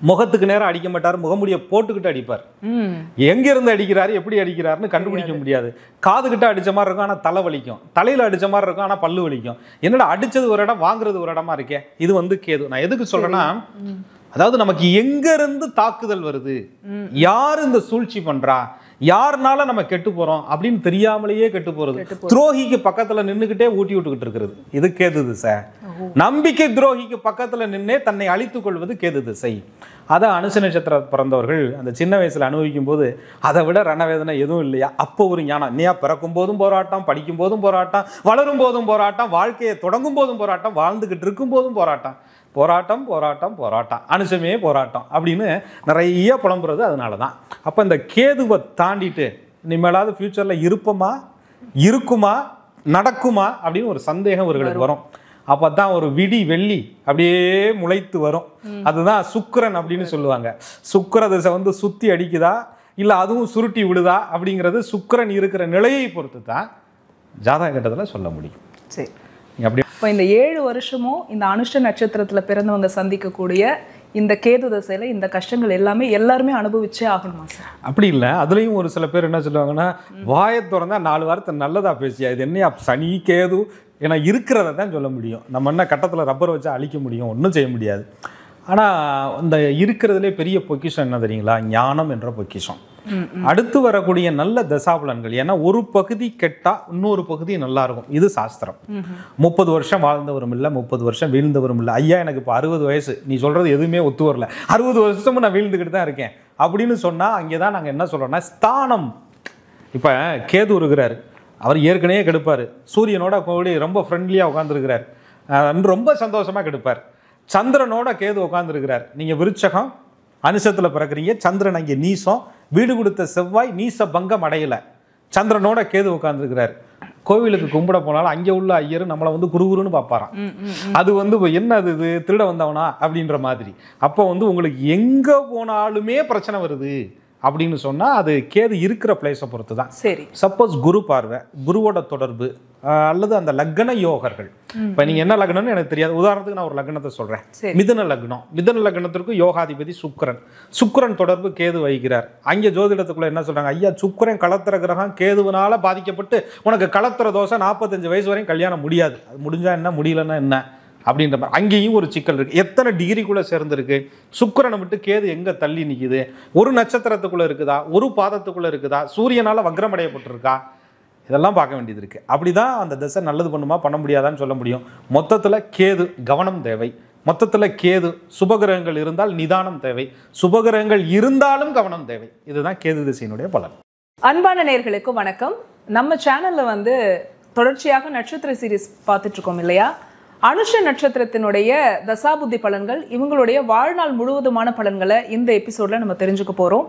[SPEAKER 1] முகத்துக்கு நேரம் அடிக்க மாட்டார், முகமுடியை போட்டுக்கிட்டு அடிப்பார். எங்கிருந்து அடிக்கிறாரு, எப்படி அடிக்கிறாருன்னு கண்டுபிடிக்க முடியாது. காதுகிட்ட அடித்த மாதிரி இருக்கும், ஆனால் தலை வலிக்கும். தலையில் அடித்த மாதிரி இருக்கும், ஆனால் பல்லு வலிக்கும். என்னடா அடித்தது ஒரு இடம், வாங்குறது ஒரு இடமா இருக்கே. இது வந்து கேது. நான் எதுக்கு சொல்கிறேன்னா, அதாவது நமக்கு எங்கிருந்து தாக்குதல் வருது, யார் இந்த சூழ்ச்சி பண்ணுறா, யாருனால நம்ம கெட்டு போகிறோம் அப்படின்னு தெரியாமலேயே கெட்டு போகிறது. துரோகிக்கு பக்கத்தில் நின்றுக்கிட்டே ஊட்டி விட்டுக்கிட்டு இருக்கிறது இது கேது திசை. நம்பிக்கை துரோகிக்கு பக்கத்தில் நின்னே தன்னை அழித்துக் கொள்வது கேது திசை. அதை அனுச நட்சத்திர பிறந்தவர்கள் அந்த சின்ன வயசில் அனுபவிக்கும் போது அதை விட ரணவேதனை எதுவும் இல்லையா. அப்போ ஒரு ஞானம். நீயா பிறக்கும் போதும் போராட்டம், படிக்கும் போதும் போராட்டம், வளரும் போதும் போராட்டம், வாழ்க்கையை தொடங்கும் போதும் போராட்டம், வாழ்ந்துக்கிட்டு இருக்கும் போதும் போராட்டம். போராட்டம் போராட்டம் போராட்டம், அனுசமே போராட்டம் அப்படின்னு நிறைய புலம்புறது அதனால தான். அப்போ இந்த கேதுவை தாண்டிட்டு இனிமேலாவது ஃபியூச்சரில் இருப்போமா, இருக்குமா, நடக்குமா அப்படின்னு ஒரு சந்தேகம் இவர்களுக்கு வரும். அப்போ தான் ஒரு விடி வெள்ளி அப்படியே முளைத்து வரும். அதுதான் சுக்கிரன் அப்படின்னு சொல்லுவாங்க. சுக்கிர திசை வந்து சுற்றி அடிக்குதா இல்லை அதுவும் சுருட்டி விடுதா அப்படிங்கிறது சுக்கிரன் இருக்கிற நிலையை பொறுத்து தான் ஜாதக கட்டத்தில் சொல்ல முடியும்.
[SPEAKER 2] சரி, இப்போ இந்த 7 வருஷமும் இந்த அனுஷ நட்சத்திரத்தில் பிறந்தவங்க சந்திக்கக்கூடிய இந்த கேது தசையில் இந்த கஷ்டங்கள் எல்லாருமே அனுபவிச்சே ஆகணுமா சார்?
[SPEAKER 1] அப்படி இல்லை. அதுலேயும் ஒரு சில பேர் என்ன சொல்லுவாங்கன்னா, வாயை திறந்தா 4 வாரத்தை நல்லதா பேசியா, இது என்னையா சனி கேது, ஏன்னா இருக்கிறத தான் சொல்ல முடியும். நம்ம என்ன கட்டத்தில் ரப்பர் வச்சா அழிக்க முடியும், ஒன்றும் செய்ய முடியாது. ஆனால் இந்த இருக்கிறதுலே பெரிய பொக்கிஷம் என்ன தெரியுங்களா? ஞானம் என்ற பொக்கிஷம். அடுத்து வரக்கூடிய நல்ல தசாபலன்கள். ஏன்னா ஒரு பகுதி கெட்டா இன்னொரு பகுதி நல்லா இருக்கும். இது சாஸ்திரம். 30 வருஷம் வாழ்ந்தவரும் இல்லை, 30 வருஷம் வீழ்ந்தவரும் இல்லை. ஐயா எனக்கு இப்போ 60 வயசு, நீ சொல்றது எதுவுமே ஒத்து வரல, 60 வருஷமும் நான் வீழ்ந்துக்கிட்டு தான் இருக்கேன் அப்படின்னு சொன்னா அங்கே தான் நாங்கள் என்ன சொல்றோம்னா ஸ்தானம். இப்போ கேது இருக்கிறார், அவர் ஏற்கனவே கெடுப்பார். சூரியனோட கோடி ரொம்ப ஃப்ரெண்ட்லியாக உட்காந்துருக்கிறார், ரொம்ப சந்தோஷமாக கெடுப்பார். சந்திரனோட கேது உட்காந்துருக்கிறார். நீங்கள் விருச்சகம் அனுசத்தில் பிறக்கிறீங்க, சந்திரன் அங்கே நீசம், வீடு கொடுத்த செவ்வாய் நீச பங்கம் அடையலை, சந்திரனோட கேது உட்காந்துருக்கிறார். கோவிலுக்கு கும்பிட போனாலும் அங்கே உள்ள ஐயர் நம்மளை வந்து குருகுருன்னு பார்ப்பாராம். அது வந்து என்ன அது இது திருட வந்தவனா அப்படின்ற மாதிரி. அப்போ வந்து உங்களுக்கு எங்கே போனாலுமே பிரச்சனை வருது அப்படின்னு சொன்னால் அது கேது இருக்கிற பிளேஸை பொறுத்து தான்.
[SPEAKER 2] சரி,
[SPEAKER 1] சப்போஸ் குரு பார்வை, குருவோட தொடர்பு அல்லது அந்த லக்ன யோகர்கள். இப்போ நீங்கள் என்ன லக்னம்னு எனக்கு தெரியாது, உதாரணத்துக்கு நான் ஒரு லக்னத்தை சொல்கிறேன். மிதுன லக்னம். மிதுன லக்னத்திற்கு யோகாதிபதி சுக்கிரன். சுக்கிரன் தொடர்பு கேது வகிக்கிறார். அங்கே ஜோதிடத்துக்குள்ள என்ன சொல்கிறாங்க, ஐயா சுக்கிரன் களத்திர கிரகம், கேதுவனால பாதிக்கப்பட்டு உனக்கு களத்திர தோசை, 45 வயசு வரையும் கல்யாணம் முடியாது, அது முடிஞ்சா என்ன முடியலன்னா என்ன அப்படின்ற மாதிரி. அங்கேயும் ஒரு சிக்கல் இருக்குது. எத்தனை டிகிரிக்குள்ளே சேர்ந்துருக்கு, சுக்கிரனை விட்டு கேது எங்கே தள்ளி நிற்குது, ஒரு நட்சத்திரத்துக்குள்ளே இருக்குதா, ஒரு பாதத்துக்குள்ளே இருக்குதா, சூரியனால் வக்ரம் அடையப்பட்டிருக்கா, இதெல்லாம் பார்க்க வேண்டியது இருக்குது. அப்படி தான் அந்த திசை நல்லது பண்ணுமா பண்ண முடியாதான்னு சொல்ல முடியும். மொத்தத்தில் கேது கவனம் தேவை. மொத்தத்தில் கேது சுபகிரகங்கள் இருந்தால் நிதானம் தேவை, சுபகிரகங்கள் இருந்தாலும் கவனம் தேவை. இதுதான் கேது திசையினுடைய பலன்.
[SPEAKER 2] அன்பான நேயர்களுக்கு வணக்கம். நம்ம சேனலில் வந்து தொடர்ச்சியாக நட்சத்திர சீரிஸ் பார்த்துட்டு இருக்கோம் இல்லையா. அனுஷ நட்சத்திரத்தினுடைய தசாபுத்தி பலன்கள், இவங்களுடைய வாழ்நாள் முழுவதுமான பலன்களை இந்த எபிசோட்ல நம்ம தெரிஞ்சுக்க போறோம்.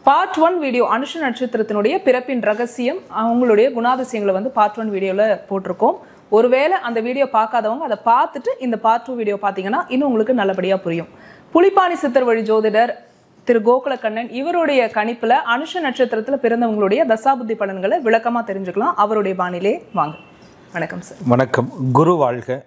[SPEAKER 2] பார்ட் 1 வீடியோ அனுஷ நட்சத்திரத்தினுடைய பிறப்பின் ரகசியம், அவங்களுடைய குணாதிசயங்களை வந்து பார்ட் 1 வீடியோவில் போட்டிருக்கோம். ஒருவேளை அந்த வீடியோ பார்க்காதவங்க அதை பார்த்துட்டு இந்த பார்ட் 2 வீடியோ பார்த்தீங்கன்னா இன்னும் உங்களுக்கு நல்லபடியாக புரியும். புலிப்பாணி சித்தர் வழி ஜோதிடர் திரு கோகுலக்கண்ணன் இவருடைய கணிப்புல அனுஷ நட்சத்திரத்துல பிறந்தவங்களுடைய தசாபுத்தி பலன்களை விளக்கமா தெரிஞ்சுக்கலாம். அவருடைய பாணியிலே வாங்க. வணக்கம் சார்.
[SPEAKER 1] வணக்கம். குரு வாழ்க,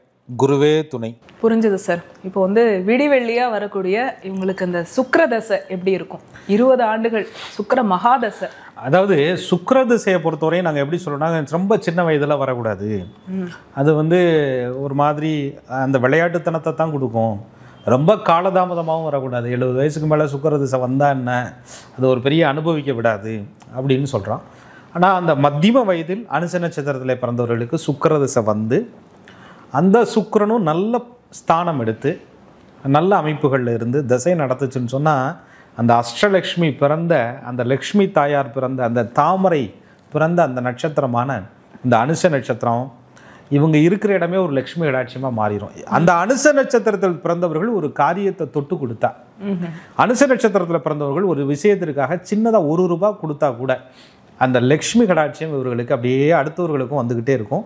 [SPEAKER 1] குருவே துணை.
[SPEAKER 2] புரிஞ்சது சார். இப்போ விடிவெள்ளியா வரக்கூடிய இவங்களுக்கு இந்த சுக்கிரதசை எப்படி இருக்கும்? 20 ஆண்டுகள் சுக்கிர மகாதசை.
[SPEAKER 1] அதாவது சுக்கிரதசையை பொறுத்தவரையும் நாங்கள் எப்படி சொல்லணும்னா, ரொம்ப சின்ன வயதில் வரக்கூடாது. அது ஒரு மாதிரி அந்த விளையாட்டுத்தனத்தை தான் கொடுக்கும். ரொம்ப காலதாமதமாகவும் வரக்கூடாது. 70 வயசுக்கு மேலே சுக்கிரதசை வந்தால் என்ன, அது ஒரு பெரிய அனுபவிக்க விடாது அப்படின்னு சொல்கிறோம். ஆனால் அந்த மத்தியம வயதில் அனுச நட்சத்திரத்தில் பிறந்தவர்களுக்கு சுக்கிரதசை அந்த சுக்கிரனும் நல்ல ஸ்தானம் எடுத்து நல்ல அமைப்புகளில் இருந்து தசை நடத்துச்சுன்னு சொன்னால், அந்த அஷ்டலக்ஷ்மி பிறந்த அந்த லக்ஷ்மி தாயார் பிறந்த அந்த தாமரை பிறந்த அந்த நட்சத்திரமான இந்த அனுச நட்சத்திரம் இவங்க இருக்கிற இடமே ஒரு லக்ஷ்மி கடாட்சியமாக மாறிடும். அந்த அனுச நட்சத்திரத்தில் பிறந்தவர்கள் ஒரு காரியத்தை தொட்டு கொடுத்தா, அனுச நட்சத்திரத்தில் பிறந்தவர்கள் ஒரு விஷயத்திற்காக சின்னதாக ₹1 கொடுத்தா கூட அந்த லக்ஷ்மி கடாட்சியம் இவர்களுக்கு அப்படியே அடுத்தவர்களுக்கும் வந்துக்கிட்டே இருக்கும்.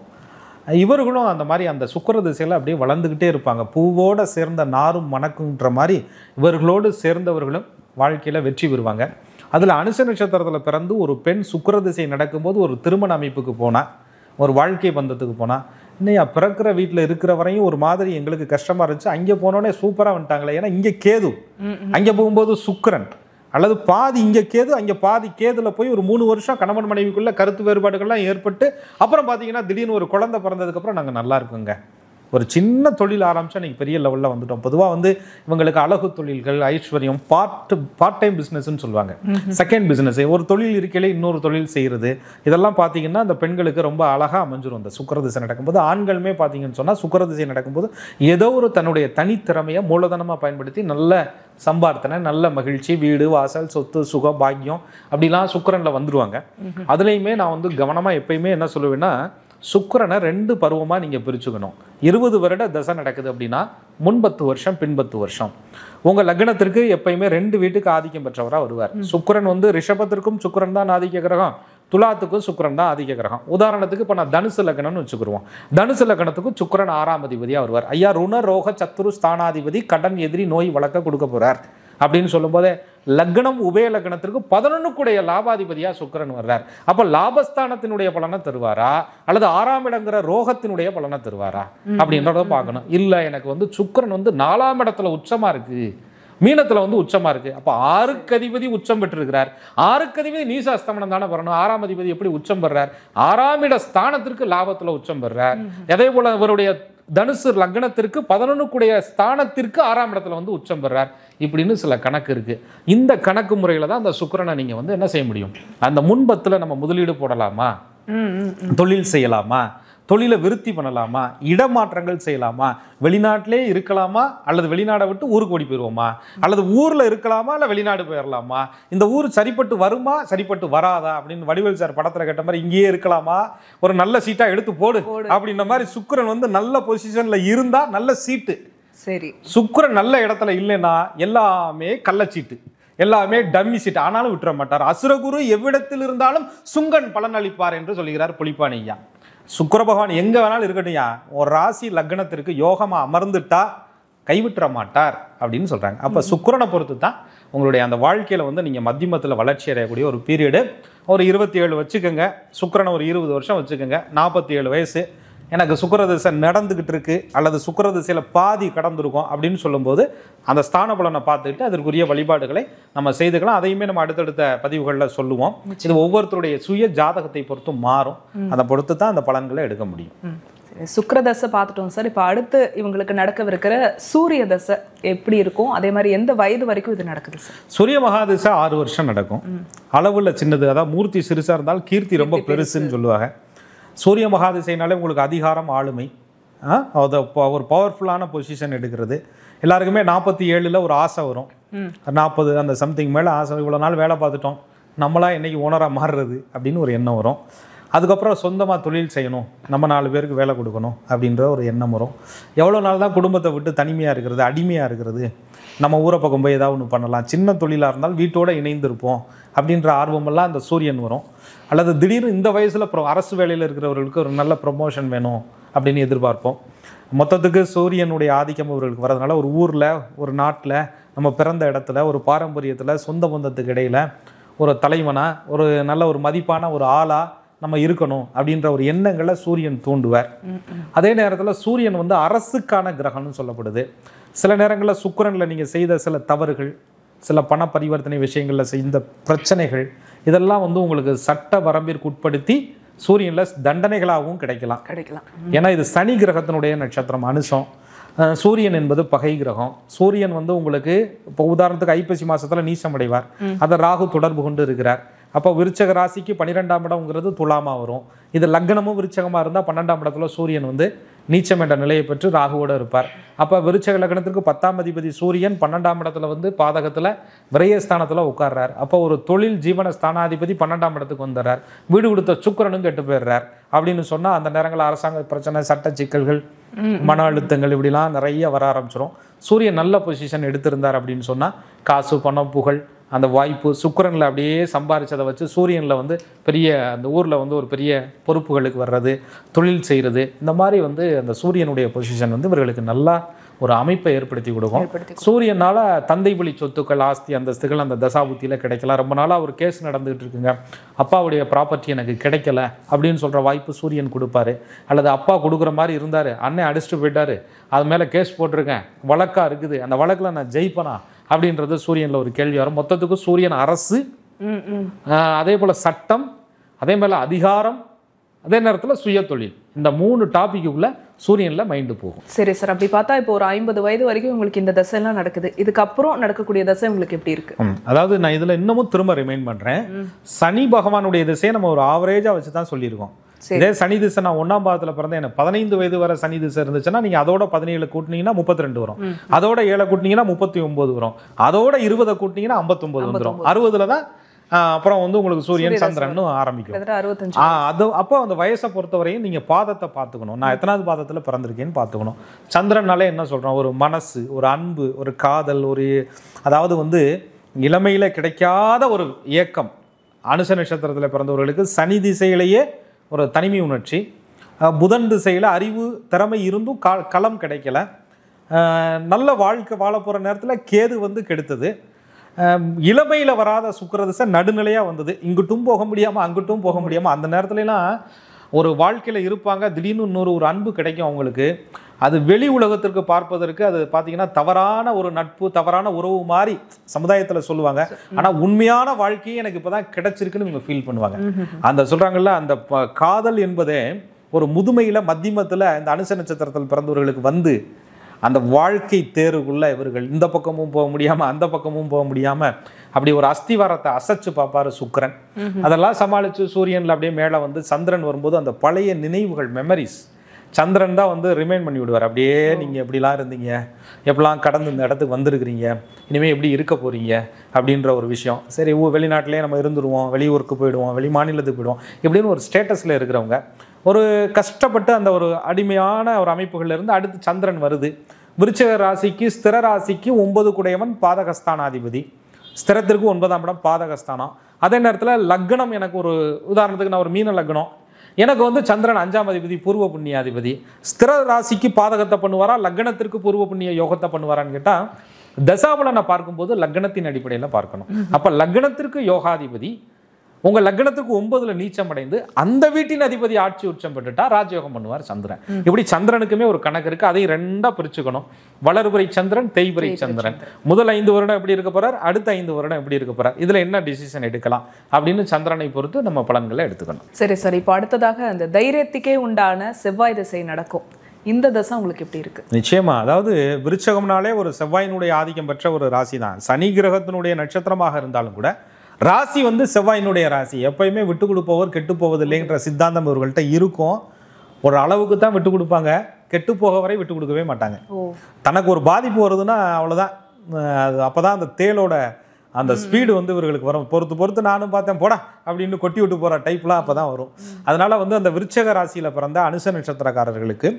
[SPEAKER 1] இவர்களும் அந்த மாதிரி அந்த சுக்கிர திசையில் அப்படியே வளர்ந்துக்கிட்டே இருப்பாங்க. பூவோடு சேர்ந்த நாரும் மணக்குன்ற மாதிரி இவர்களோடு சேர்ந்தவர்களும் வாழ்க்கையில் வெற்றி பெறுவாங்க. அதில் அனுச நட்சத்திரத்தில் பிறந்து ஒரு பெண் சுக்கிர திசை நடக்கும்போது ஒரு திருமண அமைப்புக்கு போனால், ஒரு வாழ்க்கை பந்தத்துக்கு போனால், இன்னையா பிறக்கிற வீட்டில் இருக்கிற வரையும் ஒரு மாதிரி எங்களுக்கு கஷ்டமாக இருந்துச்சு, அங்கே போனோடனே சூப்பராக வந்துட்டாங்களே. ஏன்னா இங்கே கேது, அங்கே போகும்போது சுக்கிரன், அல்லது பாதி இங்கே கேது அங்கே பாதி கேதுல போய் ஒரு 3 வருஷம் கணவன் மனைவிக்குள்ள கருத்து வேறுபாடுகள்லாம் ஏற்பட்டு அப்புறம் பார்த்தீங்கன்னா திடீர்னு ஒரு குழந்தை பிறந்ததுக்கப்புறம் நாங்கள் நல்லா இருக்குங்க. ஒரு சின்ன தொழில் ஆரம்பித்தா நீங்கள் பெரிய லெவலில் வந்துட்டோம். பொதுவாக இவங்களுக்கு அழகு தொழில்கள், ஐஸ்வர்யம், பார்ட் டைம் பிஸ்னஸ்ன்னு சொல்லுவாங்க. செகண்ட் பிஸ்னஸ், ஒரு தொழில் இருக்கையிலே இன்னொரு தொழில் செய்கிறது, இதெல்லாம் பார்த்தீங்கன்னா அந்த பெண்களுக்கு ரொம்ப அழகாக அமைஞ்சிரும். இந்த சுக்கிரதிசை நடக்கும்போது ஆண்களுமே பார்த்தீங்கன்னு சொன்னால் சுக்கிரதிசை நடக்கும்போது ஏதோ ஒரு தன்னுடைய தனித்திறமையை மூலதனமாக பயன்படுத்தி நல்ல சம்பார்த்தனை, நல்ல மகிழ்ச்சி, வீடு வாசல், சொத்து, சுகம், பாக்கியம் அப்படிலாம் சுக்கிரனில் வந்துடுவாங்க. அதுலேயுமே நான் கவனமாக எப்பயுமே என்ன சொல்லுவேன்னா, சுக்கிரனை 2 பருவமாக நீங்கள் பிரிச்சுக்கணும். 20 வருட தசை நடக்குது அப்படின்னா முன் 10 வருஷம் பின் 10 வருஷம். உங்கள் லக்னத்திற்கு எப்பயுமே 2 வீட்டுக்கு ஆதிக்கம் பெற்றவராக வருவார். சுக்கிரன் ரிஷபத்திற்கும் சுக்கிரன் தான் ஆதிக்க கிரகம், துலாத்துக்கும் சுக்கிரன் தான் ஆதிக்க கிரகம். உதாரணத்துக்கு இப்போ நான் தனுசு லக்னம்னு வச்சுக்கிடுவோம். தனுசு லக்னத்துக்கும் சுக்கிரன் 6ஆம் அதிபதியாக வருவார். ஐயா ருண ரோக சத்துரு ஸ்தானாதிபதி, கடன் எதிரி நோய் வழக்க கொடுக்க போகிறார் அப்படின்னு சொல்லும்போதே லக்னம் உபய லக்னத்திற்கு 11 லாபாதிபதியா சுக்கிரன் வர்றார். அப்ப லாபஸ்தானத்தினுடைய பலனை தருவாரா அல்லது 6ஆம் இடங்கிற ரோகத்தினுடைய பலனை தருவாரா அப்படின்றத பார்க்கணும். இல்ல எனக்கு சுக்கிரன் 4ஆம் இடத்துல உச்சமா இருக்கு, மீனத்துல உச்சமா இருக்கு, அப்ப 6க்கு அதிபதி உச்சம் பெற்றிருக்கிறார். 6க்கு அதிபதி நீச அஸ்தமனம் தானே வரணும். 6ஆம் அதிபதி எப்படி உச்சம் பெறார்? 6ஆம் இட ஸ்தானத்திற்கு லாபத்துல உச்சம் பெறார். அதே போல இவருடைய தனுசு லக்னத்திற்கு 11 ஸ்தானத்திற்கு 6ஆம் இடத்துல உச்சம் பெறார். இப்படின்னு சில கணக்கு இருக்கு. இந்த கணக்கு முறையில தான் அந்த சுக்கிரனை நீங்க என்ன செய்ய முடியும். அந்த முன்பத்துல நம்ம முதலீடு போடலாமா, தொழில் செய்யலாமா, தொழிலை விருத்தி பண்ணலாமா, இடமாற்றங்கள் செய்யலாமா, வெளிநாட்டிலே இருக்கலாமா அல்லது வெளிநாடை விட்டு ஊருக்கு ஓடி போயிடுவோமா, அல்லது ஊர்ல இருக்கலாமா இல்லை வெளிநாடு போயிடலாமா, இந்த ஊர் சரிப்பட்டு வருமா சரிப்பட்டு வராதா அப்படின்னு வடிவேல் சார் படத்துல கேட்ட மாதிரி இங்கேயே இருக்கலாமா, ஒரு நல்ல சீட்டா எடுத்து போடு அப்படின்ற மாதிரி சுக்கிரன் நல்ல பொசிஷன்ல இருந்தா நல்ல சீட்டு.
[SPEAKER 2] சரி, சுக்கிரன்
[SPEAKER 1] நல்ல இடத்துல இல்லைன்னா எல்லாமே கள்ளச்சீட்டு, எல்லாமே டம்மி சீட்டு. ஆனாலும் விட்டுற மாட்டார். அசுரகுரு எவ்விடத்தில் இருந்தாலும் சுங்கன் பலன் அளிப்பார் என்று சொல்கிறார் புலிப்பாணி ஐயா. சுக்கிர பகவான் எங்க வேணாலும் இருக்கட்டும், ஒரு ராசி லக்னத்திற்கு யோகமா அமர்ந்துட்டா கைவிட்டுற மாட்டார் அப்படின்னு சொல்றாங்க. அப்ப சுக்கிரனை பொறுத்து தான் உங்களுடைய அந்த வாழ்க்கையில நீங்க மத்தியமத்தில் வளர்ச்சி அடையக்கூடிய ஒரு பீரியடு. ஒரு 27 வச்சுக்கோங்க, சுக்கிரனை ஒரு 20 வருஷம் வச்சுக்கோங்க. 47 வயசு எனக்கு சுக்கிரதிசை நடந்துகிட்டு இருக்கு அல்லது சுக்கிரதிசையில பாதி கடந்திருக்கும் அப்படின்னு சொல்லும்போது அந்த ஸ்தான பலனை பார்த்துக்கிட்டு அதற்குரிய வழிபாடுகளை நம்ம செய்துக்கலாம். அதையுமே நம்ம அடுத்தடுத்த பதிவுகளில் சொல்லுவோம். இது ஒவ்வொருத்தருடைய சுய ஜாதகத்தை பொறுத்து மாறும். அதை பொறுத்து தான் அந்த பலன்களை எடுக்க முடியும்.
[SPEAKER 2] சுக்கிரதசை பார்த்துட்டோம் சார். இப்போ அடுத்து இவங்களுக்கு நடக்கவிருக்கிற சூரிய தசை எப்படி இருக்கும், அதே மாதிரி எந்த வயது வரைக்கும் இது நடக்குது சார்?
[SPEAKER 1] சூரிய மகாதிசை 6 வருஷம் நடக்கும். அளவுல சின்னது, அதாவது மூர்த்தி சிறுசா இருந்தால் கீர்த்தி ரொம்ப பெருசுன்னு சொல்லுவாங்க. சூரிய மகாதிசைனாலே உங்களுக்கு அதிகாரம், ஆளுமை, ஒரு பவர்ஃபுல்லான பொசிஷன் எடுக்கிறது. எல்லாருக்குமே 47ல் ஒரு ஆசை வரும். 40 அந்த சம்திங் மேலே ஆசை, இவ்வளோ நாள் வேலை பார்த்துட்டோம், நம்மளா என்னைக்கு ஓனராக மாறுறது அப்படின்னு ஒரு எண்ணம் வரும். அதுக்கப்புறம் சொந்தமாக தொழில் செய்யணும், நம்ம 4 பேருக்கு வேலை கொடுக்கணும் அப்படின்ற ஒரு எண்ணம் வரும். எவ்வளோ நாள் தான் குடும்பத்தை விட்டு தனிமையாக இருக்கிறது, அடிமையாக இருக்கிறது, நம்ம ஊரை பக்கம் போய் ஏதாவது ஒன்று பண்ணலாம், சின்ன தொழிலாக இருந்தால் வீட்டோடு இணைந்திருப்போம் அப்படின்ற ஆர்வமெல்லாம் அந்த சூரியன் வரும். அல்லது திடீர்னு இந்த வயசில் அரசு வேலையில் இருக்கிறவர்களுக்கு ஒரு நல்ல ப்ரொமோஷன் வேணும் அப்படின்னு எதிர்பார்ப்போம். மொத்தத்துக்கு சூரியனுடைய ஆதிக்கம் அவர்களுக்கு வரதுனால ஒரு ஊரில், ஒரு நாட்டில் நம்ம பிறந்த இடத்துல ஒரு பாரம்பரியத்தில் சொந்த பந்தத்துக்கு இடையில ஒரு தலைவனா ஒரு நல்ல ஒரு மதிப்பான ஒரு ஆளா நம்ம இருக்கணும் அப்படின்ற ஒரு எண்ணங்களை சூரியன் தூண்டுவார். அதே நேரத்தில் சூரியன் வந்து அரசுக்கான கிரகம்னு சொல்லப்படுது. சில நேரங்களில் சுக்கிரனில் நீங்கள் செய்த சில தவறுகள், சில பண பரிவர்த்தனை விஷயங்களில் செய்த பிரச்சனைகள், இதெல்லாம் வந்து உங்களுக்கு சட்ட வரம்பிற்கு உட்படுத்தி சூரியனில் தண்டனைகளாகவும் கிடைக்கலாம். ஏன்னா இது சனி கிரகத்தினுடைய நட்சத்திரம் அனுஷம். சூரியன் என்பது பகை கிரகம். சூரியன் வந்து உங்களுக்கு இப்போ உதாரணத்துக்கு ஐப்பசி மாசத்துல நீச்சம் அடைவார். அதை ராகு தொடர்பு கொண்டு இருக்கிறார். அப்போ விருச்சக ராசிக்கு 12ஆம் இடம்ங்கிறது துலாமா வரும். இது லக்னமும் விருச்சகமாக இருந்தால் 12ஆம் இடத்துல சூரியன் வந்து நீச்சம் என்ற நிலையை பெற்று ராகுவோடு இருப்பார். அப்போ விருச்சக லக்னத்திற்கு 10ஆம் அதிபதி சூரியன் 12ஆம் இடத்துல வந்து பாதகத்தில் விரயஸ்தானத்தில் உட்கார்றார். அப்போ ஒரு தொழில் ஜீவன ஸ்தானாதிபதி 12ஆம் இடத்துக்கு வந்துடுறார். வீடு கொடுத்த சுக்கிரனும் கெட்டு போயிடுறார். அப்படின்னு சொன்னால் அந்த நேரங்களில் அரசாங்க பிரச்சனை, சட்ட சிக்கல்கள், மன அழுத்தங்கள் இப்படிலாம் நிறைய வர ஆரம்பிச்சிடும். சூரியன் நல்ல பொசிஷன் எடுத்திருந்தார் அப்படின்னு சொன்னால் காசு, பணம், புகழ், அந்த வாய்ப்பு சுக்கிரனில் அப்படியே சம்பாரிச்சதை வச்சு சூரியனில் வந்து பெரிய அந்த ஊரில் வந்து ஒரு பெரிய பொறுப்புகளுக்கு வர்றது, தொழில் செய்கிறது, இந்த மாதிரி வந்து அந்த சூரியனுடைய பொசிஷன் வந்து இவர்களுக்கு நல்லா ஒரு அமைப்பை ஏற்படுத்தி கொடுக்கும். சூரியனால தந்தை வழி சொத்துக்கள், ஆஸ்தி, அந்தஸ்துகள் அந்த தசாபுத்தியில் கிடைக்கலாம். ரொம்ப நாளாக ஒரு கேஸ் நடந்துகிட்டு இருக்குங்க, அப்பாவுடைய ப்ராப்பர்ட்டி எனக்கு கிடைக்கல அப்படின்னு சொல்கிற வாய்ப்பு சூரியன் கொடுப்பாரு. அல்லது அப்பா கொடுக்குற மாதிரி இருந்தார், அண்ணன் அடிச்சுட்டு போயிட்டாரு, அது மேலே கேஸ் போட்டிருக்கேன், வழக்காக இருக்குது, அந்த வழக்கில் நான் ஜெயிப்பனா அப்படின்றது சூரியனில் ஒரு கேள்வி வரும். மொத்தத்துக்கு சூரியன் அரசு, அதே போல் சட்டம், அதே மேலே அதிகாரம், அதே நேரத்தில் சுய தொழில், இந்த 3 டாபிக்குள்ள சூரியனில் மைண்டு போகும்.
[SPEAKER 2] சரி சார், அப்படி பார்த்தா இப்போ ஒரு 50 வயது வரைக்கும் உங்களுக்கு இந்த தசைலாம் நடக்குது. இதுக்கப்புறம் நடக்கக்கூடிய தசை உங்களுக்கு எப்படி இருக்கு?
[SPEAKER 1] அதாவது நான் இதில் இன்னமும் திரும்ப ரிமைண்ட் பண்ணுறேன், சனி பகவானுடைய திசையை நம்ம ஒரு ஆவரேஜாக வச்சு தான் சொல்லியிருக்கோம். இதே சனி திசை நான் 1ஆம் பாதத்தில் பிறந்தேன், எனக்கு 15 வயது வரை சனி திசை இருந்துச்சுன்னா நீங்கள் அதோட 17 கூட்டினீங்கன்னா 32 வரும், அதோட 7 கூட்டினீங்கன்னா 39 வரும், அதோட 20 கூட்டினீங்கன்னா 59 வந்துடும். 60ல் தான் அப்புறம் வந்து உங்களுக்கு சூரியன் சந்திரன் ஆரம்பிக்கும். அது அப்போ அந்த வயசை பொறுத்தவரையும் நீங்க பாதத்தை பார்த்துக்கணும். நான் எத்தனாவது பாதத்தில் பிறந்திருக்கேன்னு பார்த்துக்கணும். சந்திரனாலே என்ன சொல்றோம், ஒரு மனசு, ஒரு அன்பு, ஒரு காதல், ஒரு அதாவது வந்து இளமையில கிடைக்காத ஒரு ஏக்கம். அனுச நட்சத்திரத்தில் பிறந்தவர்களுக்கு சனி திசையிலேயே ஒரு தனிமை உணர்ச்சி, புதன் திசையில் அறிவு திறமை இருந்தும் களம் கிடைக்கல, நல்ல வாழ்க்கை வாழ போகிற நேரத்தில் கேது வந்து கெடுத்தது, இளமையில் வராத சுக்கிரதிசை நடுநிலையாக வந்தது, இங்கிட்டும் போக முடியாமல் அங்கிட்டும் போக முடியாமல். அந்த நேரத்துலலாம் ஒரு வாழ்க்கையில் இருப்பாங்க, திடீர்னு இன்னொரு ஒரு அன்பு கிடைக்கும் அவங்களுக்கு. அது வெளி உலகத்திற்கு பார்ப்பதற்கு அது பார்த்தீங்கன்னா தவறான ஒரு நட்பு, தவறான உறவு மாதிரி சமுதாயத்தில் சொல்லுவாங்க. ஆனால் உண்மையான வாழ்க்கையே எனக்கு இப்போ தான் கிடைச்சிருக்குன்னு இவங்க ஃபீல் பண்ணுவாங்க. அந்த சொல்கிறாங்கல்ல, அந்த காதல் என்பதே ஒரு முதுமையில் மத்தியமத்தில் இந்த அனுச நட்சத்திரத்தில் பிறந்தவர்களுக்கு வந்து அந்த வாழ்க்கை தேர்வுக்குள்ள இவர்கள் இந்த பக்கமும் போக முடியாமல் அந்த பக்கமும் போக முடியாமல் அப்படி ஒரு அஸ்திவாரத்தை அசைச்சு பார்ப்பாரு சுக்கிரன். அதெல்லாம் சமாளித்து சூரியனில் அப்படியே மேலே வந்து சந்திரன் வரும்போது அந்த பழைய நினைவுகள், மெமரிஸ், சந்திரன் தான் வந்து ரிமைண்ட் பண்ணி விடுவார். அப்படியே நீங்கள் எப்படிலாம் இருந்தீங்க, எப்படிலாம் கடந்து இந்த இடத்துக்கு வந்திருக்கிறீங்க, இனிமேல் எப்படி இருக்க போகிறீங்க அப்படின்ற ஒரு விஷயம். சரி, வெளிநாட்டிலே நம்ம இருந்துருவோம், வெளியூருக்கு போயிடுவோம், வெளி மாநிலத்துக்கு போயிடுவோம், இப்படின்னு ஒரு ஸ்டேட்டஸில் இருக்கிறவங்க ஒரு கஷ்டப்பட்டு அந்த ஒரு அடிமையான ஒரு அமைப்புகள்லேருந்து அடுத்து சந்திரன் வருது. விருச்சிக ராசிக்கு, ஸ்திர ராசிக்கு 9 குடையவன் பாதகஸ்தானாதிபதி, ஸ்திரத்திற்கு 9ஆம் இடம் பாதகஸ்தானம். அதே நேரத்தில் லக்னம், எனக்கு ஒரு உதாரணத்துக்கு நான் ஒரு மீன லக்னம், எனக்கு வந்து சந்திரன் 5ஆம் அதிபதி, பூர்வ புண்ணியாதிபதி. ஸ்திர ராசிக்கு பாதகத்தை பண்ணுவாரா, லக்னத்திற்கு பூர்வ புண்ணிய யோகத்தை பண்ணுவாரான்னு கேட்டால் தசாபலனை பார்க்கும்போது லக்னத்தின் அடிப்படையில் பார்க்கணும். அப்போ லக்னத்திற்கு யோகாதிபதி உங்க லக்னத்துக்கு 9ல் நீச்சம் அடைந்து அந்த வீட்டின் அதிபதி ஆட்சி உச்சம் பெற்றுட்டா ராஜயோகம் பண்ணுவார் சந்திரன். இப்படி சந்திரனுக்குமே ஒரு கணக்கு இருக்கு, அதை 2ஆ பிரிச்சுக்கணும். வளர்புரை சந்திரன், தேய்பிரை சந்திரன். முதல் 5 வருடம் எப்படி இருக்க போறார், அடுத்த 5 வருடம் எப்படி இருக்க போறார், இதுல என்ன டிசிஷன் எடுக்கலாம் அப்படின்னு சந்திரனை பொறுத்து நம்ம பலன்களை எடுத்துக்கணும்.
[SPEAKER 2] சரி சார், இப்போ அடுத்ததாக அந்த தைரியத்துக்கே உண்டான செவ்வாய் திசை நடக்கும். இந்த தசை உங்களுக்கு எப்படி இருக்கு?
[SPEAKER 1] நிச்சயமா, அதாவது விருச்சகம்னாலே ஒரு செவ்வாயினுடைய ஆதிக்கம் பெற்ற ஒரு ராசி தான். சனி கிரகத்தினுடைய நட்சத்திரமாக இருந்தாலும் கூட ராசி வந்து செவ்வாயினுடைய ராசி. எப்பயுமே விட்டு கொடுப்பவர் கெட்டு போவதில்லைன்ற சித்தாந்தம் இவர்கள்ட்ட இருக்கும். ஒரு அளவுக்கு தான் விட்டு கொடுப்பாங்க, கெட்டு போக வரை விட்டு கொடுக்கவே மாட்டாங்க. தனக்கு ஒரு பாதிப்பு வருதுன்னா அவ்வளோதான், அது அப்போ தான் அந்த தேளோட அந்த ஸ்பீடு வந்து இவர்களுக்கு வரும். பொறுத்து நானும் பார்த்தேன் போடா அப்படின்னு கொட்டி விட்டு போகிற டைப்லாம் அப்போ தான் வரும். அதனால் வந்து அந்த விருச்சக ராசியில் பிறந்த அனுச நட்சத்திரக்காரர்களுக்கு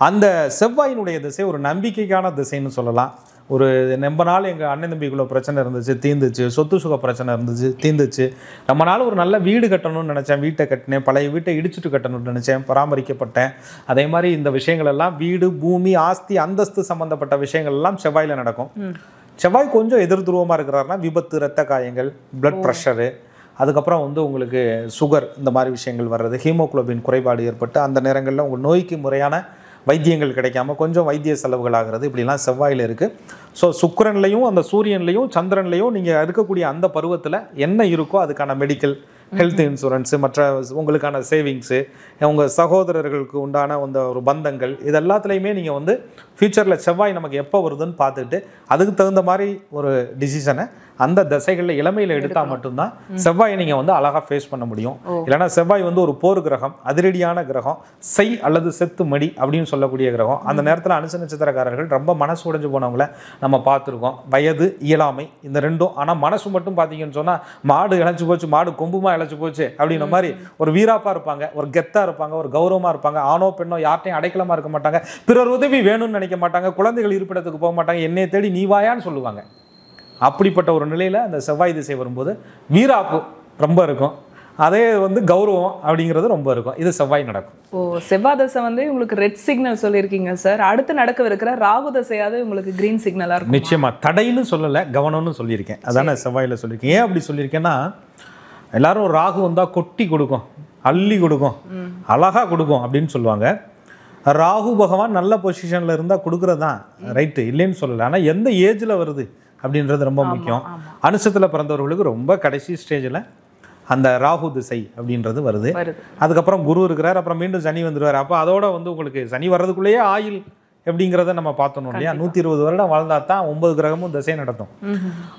[SPEAKER 1] அந்த செவ்வாயினுடைய திசை ஒரு நம்பிக்கைக்கான திசைன்னு சொல்லலாம். ஒரு ரொம்ப நாள் எங்கள் அண்ணன் தம்பிக்குள்ள பிரச்சனை இருந்துச்சு, தீர்ந்துச்சு. சொத்து சுக பிரச்சனை இருந்துச்சு, தீர்ந்துச்சு. ரொம்ப நாள் ஒரு நல்ல வீடு கட்டணும்னு நினச்சேன், வீட்டை கட்டினேன். பழைய வீட்டை இடிச்சுட்டு கட்டணும்னு நினச்சேன், பராமரிக்கப்பட்டேன். அதே மாதிரி இந்த விஷயங்கள் எல்லாம் வீடு, பூமி, ஆஸ்தி, அந்தஸ்து சம்மந்தப்பட்ட விஷயங்கள் எல்லாம் செவ்வாயில் நடக்கும். செவ்வாய் கொஞ்சம் எதிர் துருவமாக இருக்கிறாருன்னா விபத்து, இரத்த காயங்கள், பிளட் ப்ரெஷரு, அதுக்கப்புறம் வந்து உங்களுக்கு சுகர், இந்த மாதிரி விஷயங்கள் வர்றது, ஹீமோகுளோபின் குறைபாடு ஏற்பட்டு அந்த நேரங்களில் உங்கள் நோய்க்கு முறையான வைத்தியங்கள் கிடைக்காம கொஞ்சம் வைத்திய செலவுகள் ஆகிறது, இப்படிலாம் செவ்வாயில் இருக்குது. ஸோ சுக்கிரன்லையும் அந்த சூரியன்லையும் சந்திரன்லையும் நீங்கள் இருக்கக்கூடிய அந்த பருவத்தில் என்ன இருக்கோ அதுக்கான மெடிக்கல், ஹெல்த் இன்சூரன்ஸு, மற்ற உங்களுக்கான சேவிங்ஸு, உங்கள் சகோதரர்களுக்கு உண்டான அந்த ஒரு பந்தங்கள், இது எல்லாத்துலேயுமே நீங்கள் வந்து ஃப்யூச்சரில் செவ்வாய் நமக்கு எப்போ வருதுன்னு பார்த்துட்டு அதுக்கு தகுந்த மாதிரி ஒரு டிசிஷனை அந்த தசைகளில் இளமையில் எடுத்தால் மட்டும்தான் செவ்வாயை நீங்கள் வந்து அழகாக ஃபேஸ் பண்ண முடியும். இல்லைனா செவ்வாய் வந்து ஒரு போர் கிரகம், அதிரடியான கிரகம், செய் அல்லது செத்து மடி அப்படின்னு சொல்லக்கூடிய கிரகம். அந்த நேரத்தில் அனுச நட்சத்திரக்காரர்கள் ரொம்ப மனசு உடைஞ்சு போனவங்கள நம்ம பார்த்துருக்கோம். வயது, இயலாமை, இந்த ரெண்டும். ஆனால் மனசு மட்டும் பார்த்தீங்கன்னு சொன்னால் மாடு இழைச்சி போச்சு, மாடு கொம்புமா இழைச்சி போச்சு அப்படின்ற மாதிரி ஒரு வீராப்பாக இருப்பாங்க, ஒரு கெத்தாக இருப்பாங்க, ஒரு கௌரவமாக இருப்பாங்க. ஆணோ பெண்ணோ யார்ட்டையும் அடைக்கலமாக இருக்க மாட்டாங்க, பிறர் உதவி வேணும்னு நினைக்க மாட்டாங்க, குழந்தைகள் இருப்பிடத்துக்கு போக மாட்டாங்க, என்னை தேடி நீ வாயான்னு சொல்லுவாங்க. அப்படிப்பட்ட ஒரு நிலையில் அந்த செவ்வாய் திசை வரும்போது வீராப்பு ரொம்ப இருக்கும், அதே வந்து கௌரவம் அப்படிங்கிறது ரொம்ப இருக்கும். இது செவ்வாய் நடக்கும்.
[SPEAKER 2] செவ்வாய் தசை வந்து உங்களுக்கு ரெட் சிக்னல் சொல்லியிருக்கீங்க சார். அடுத்து நடக்கவிருக்கிற ராகு தசையாவது உங்களுக்கு கிரீன் சிக்னலாக இருக்கும்.
[SPEAKER 1] நிச்சயமா தடைன்னு சொல்லலை, கவனம்னு சொல்லியிருக்கேன். அதான செவ்வாயில் சொல்லியிருக்கேன். ஏன் அப்படி சொல்லியிருக்கேன்னா, எல்லாரும் ராகு வந்தால் கொட்டி கொடுக்கும், அள்ளி கொடுக்கும், அழகாக கொடுக்கும் அப்படின்னு சொல்லுவாங்க. ராகு பகவான் நல்ல பொசிஷனில் இருந்தால் கொடுக்குறது தான் ரைட்டு, இல்லைன்னு சொல்லலை. ஆனால் எந்த ஏஜில் வருது அப்படின்றது ரொம்ப முக்கியம். அனுசத்தில் பிறந்தவர்களுக்கு ரொம்ப கடைசி ஸ்டேஜில் அந்த ராகு திசை அப்படின்றது வருது. அதுக்கப்புறம் குரு இருக்கிறார், அப்புறம் மீண்டும் சனி வந்துடுவார். அப்போ அதோட வந்து உங்களுக்கு சனி வர்றதுக்குள்ளேயே ஆயுள் எப்படிங்கிறத நம்ம பார்த்தோம் இல்லையா. 120 வருடம் வாழ்ந்தா தான் 9 கிரகமும் திசை நடத்தும்.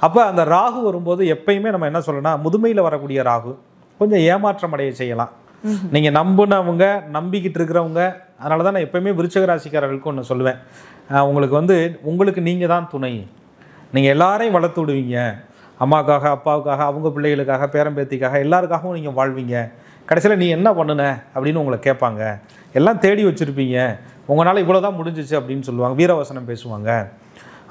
[SPEAKER 1] அப்போ அந்த ராகு வரும்போது எப்பயுமே நம்ம என்ன சொல்லணும்னா, முதுமையில் வரக்கூடிய ராகு கொஞ்சம் ஏமாற்றம் அடைய செய்யலாம். நீங்கள் நம்பினவங்க, நம்பிக்கிட்டு இருக்கிறவங்க, அதனால தான் நான் எப்பயுமே விருச்சிக ராசிக்காரர்களுக்கு ஒன்று சொல்லுவேன், உங்களுக்கு வந்து உங்களுக்கு நீங்கள் தான் துணை. நீங்கள் எல்லாரையும் வளர்த்து விடுவீங்க, அம்மாவுக்காக, அப்பாவுக்காக, அவங்க பிள்ளைகளுக்காக, பேரம்பேத்திக்காக, எல்லாருக்காகவும் நீங்கள் வாழ்வீங்க. கடைசியில் நீ என்ன பண்ணுன அப்படின்னு உங்களை கேட்பாங்க. எல்லாம் தேடி வச்சுருப்பீங்க, உங்களால் இவ்வளோ தான் முடிஞ்சிச்சு அப்படின்னு சொல்லுவாங்க, வீரவசனம் பேசுவாங்க.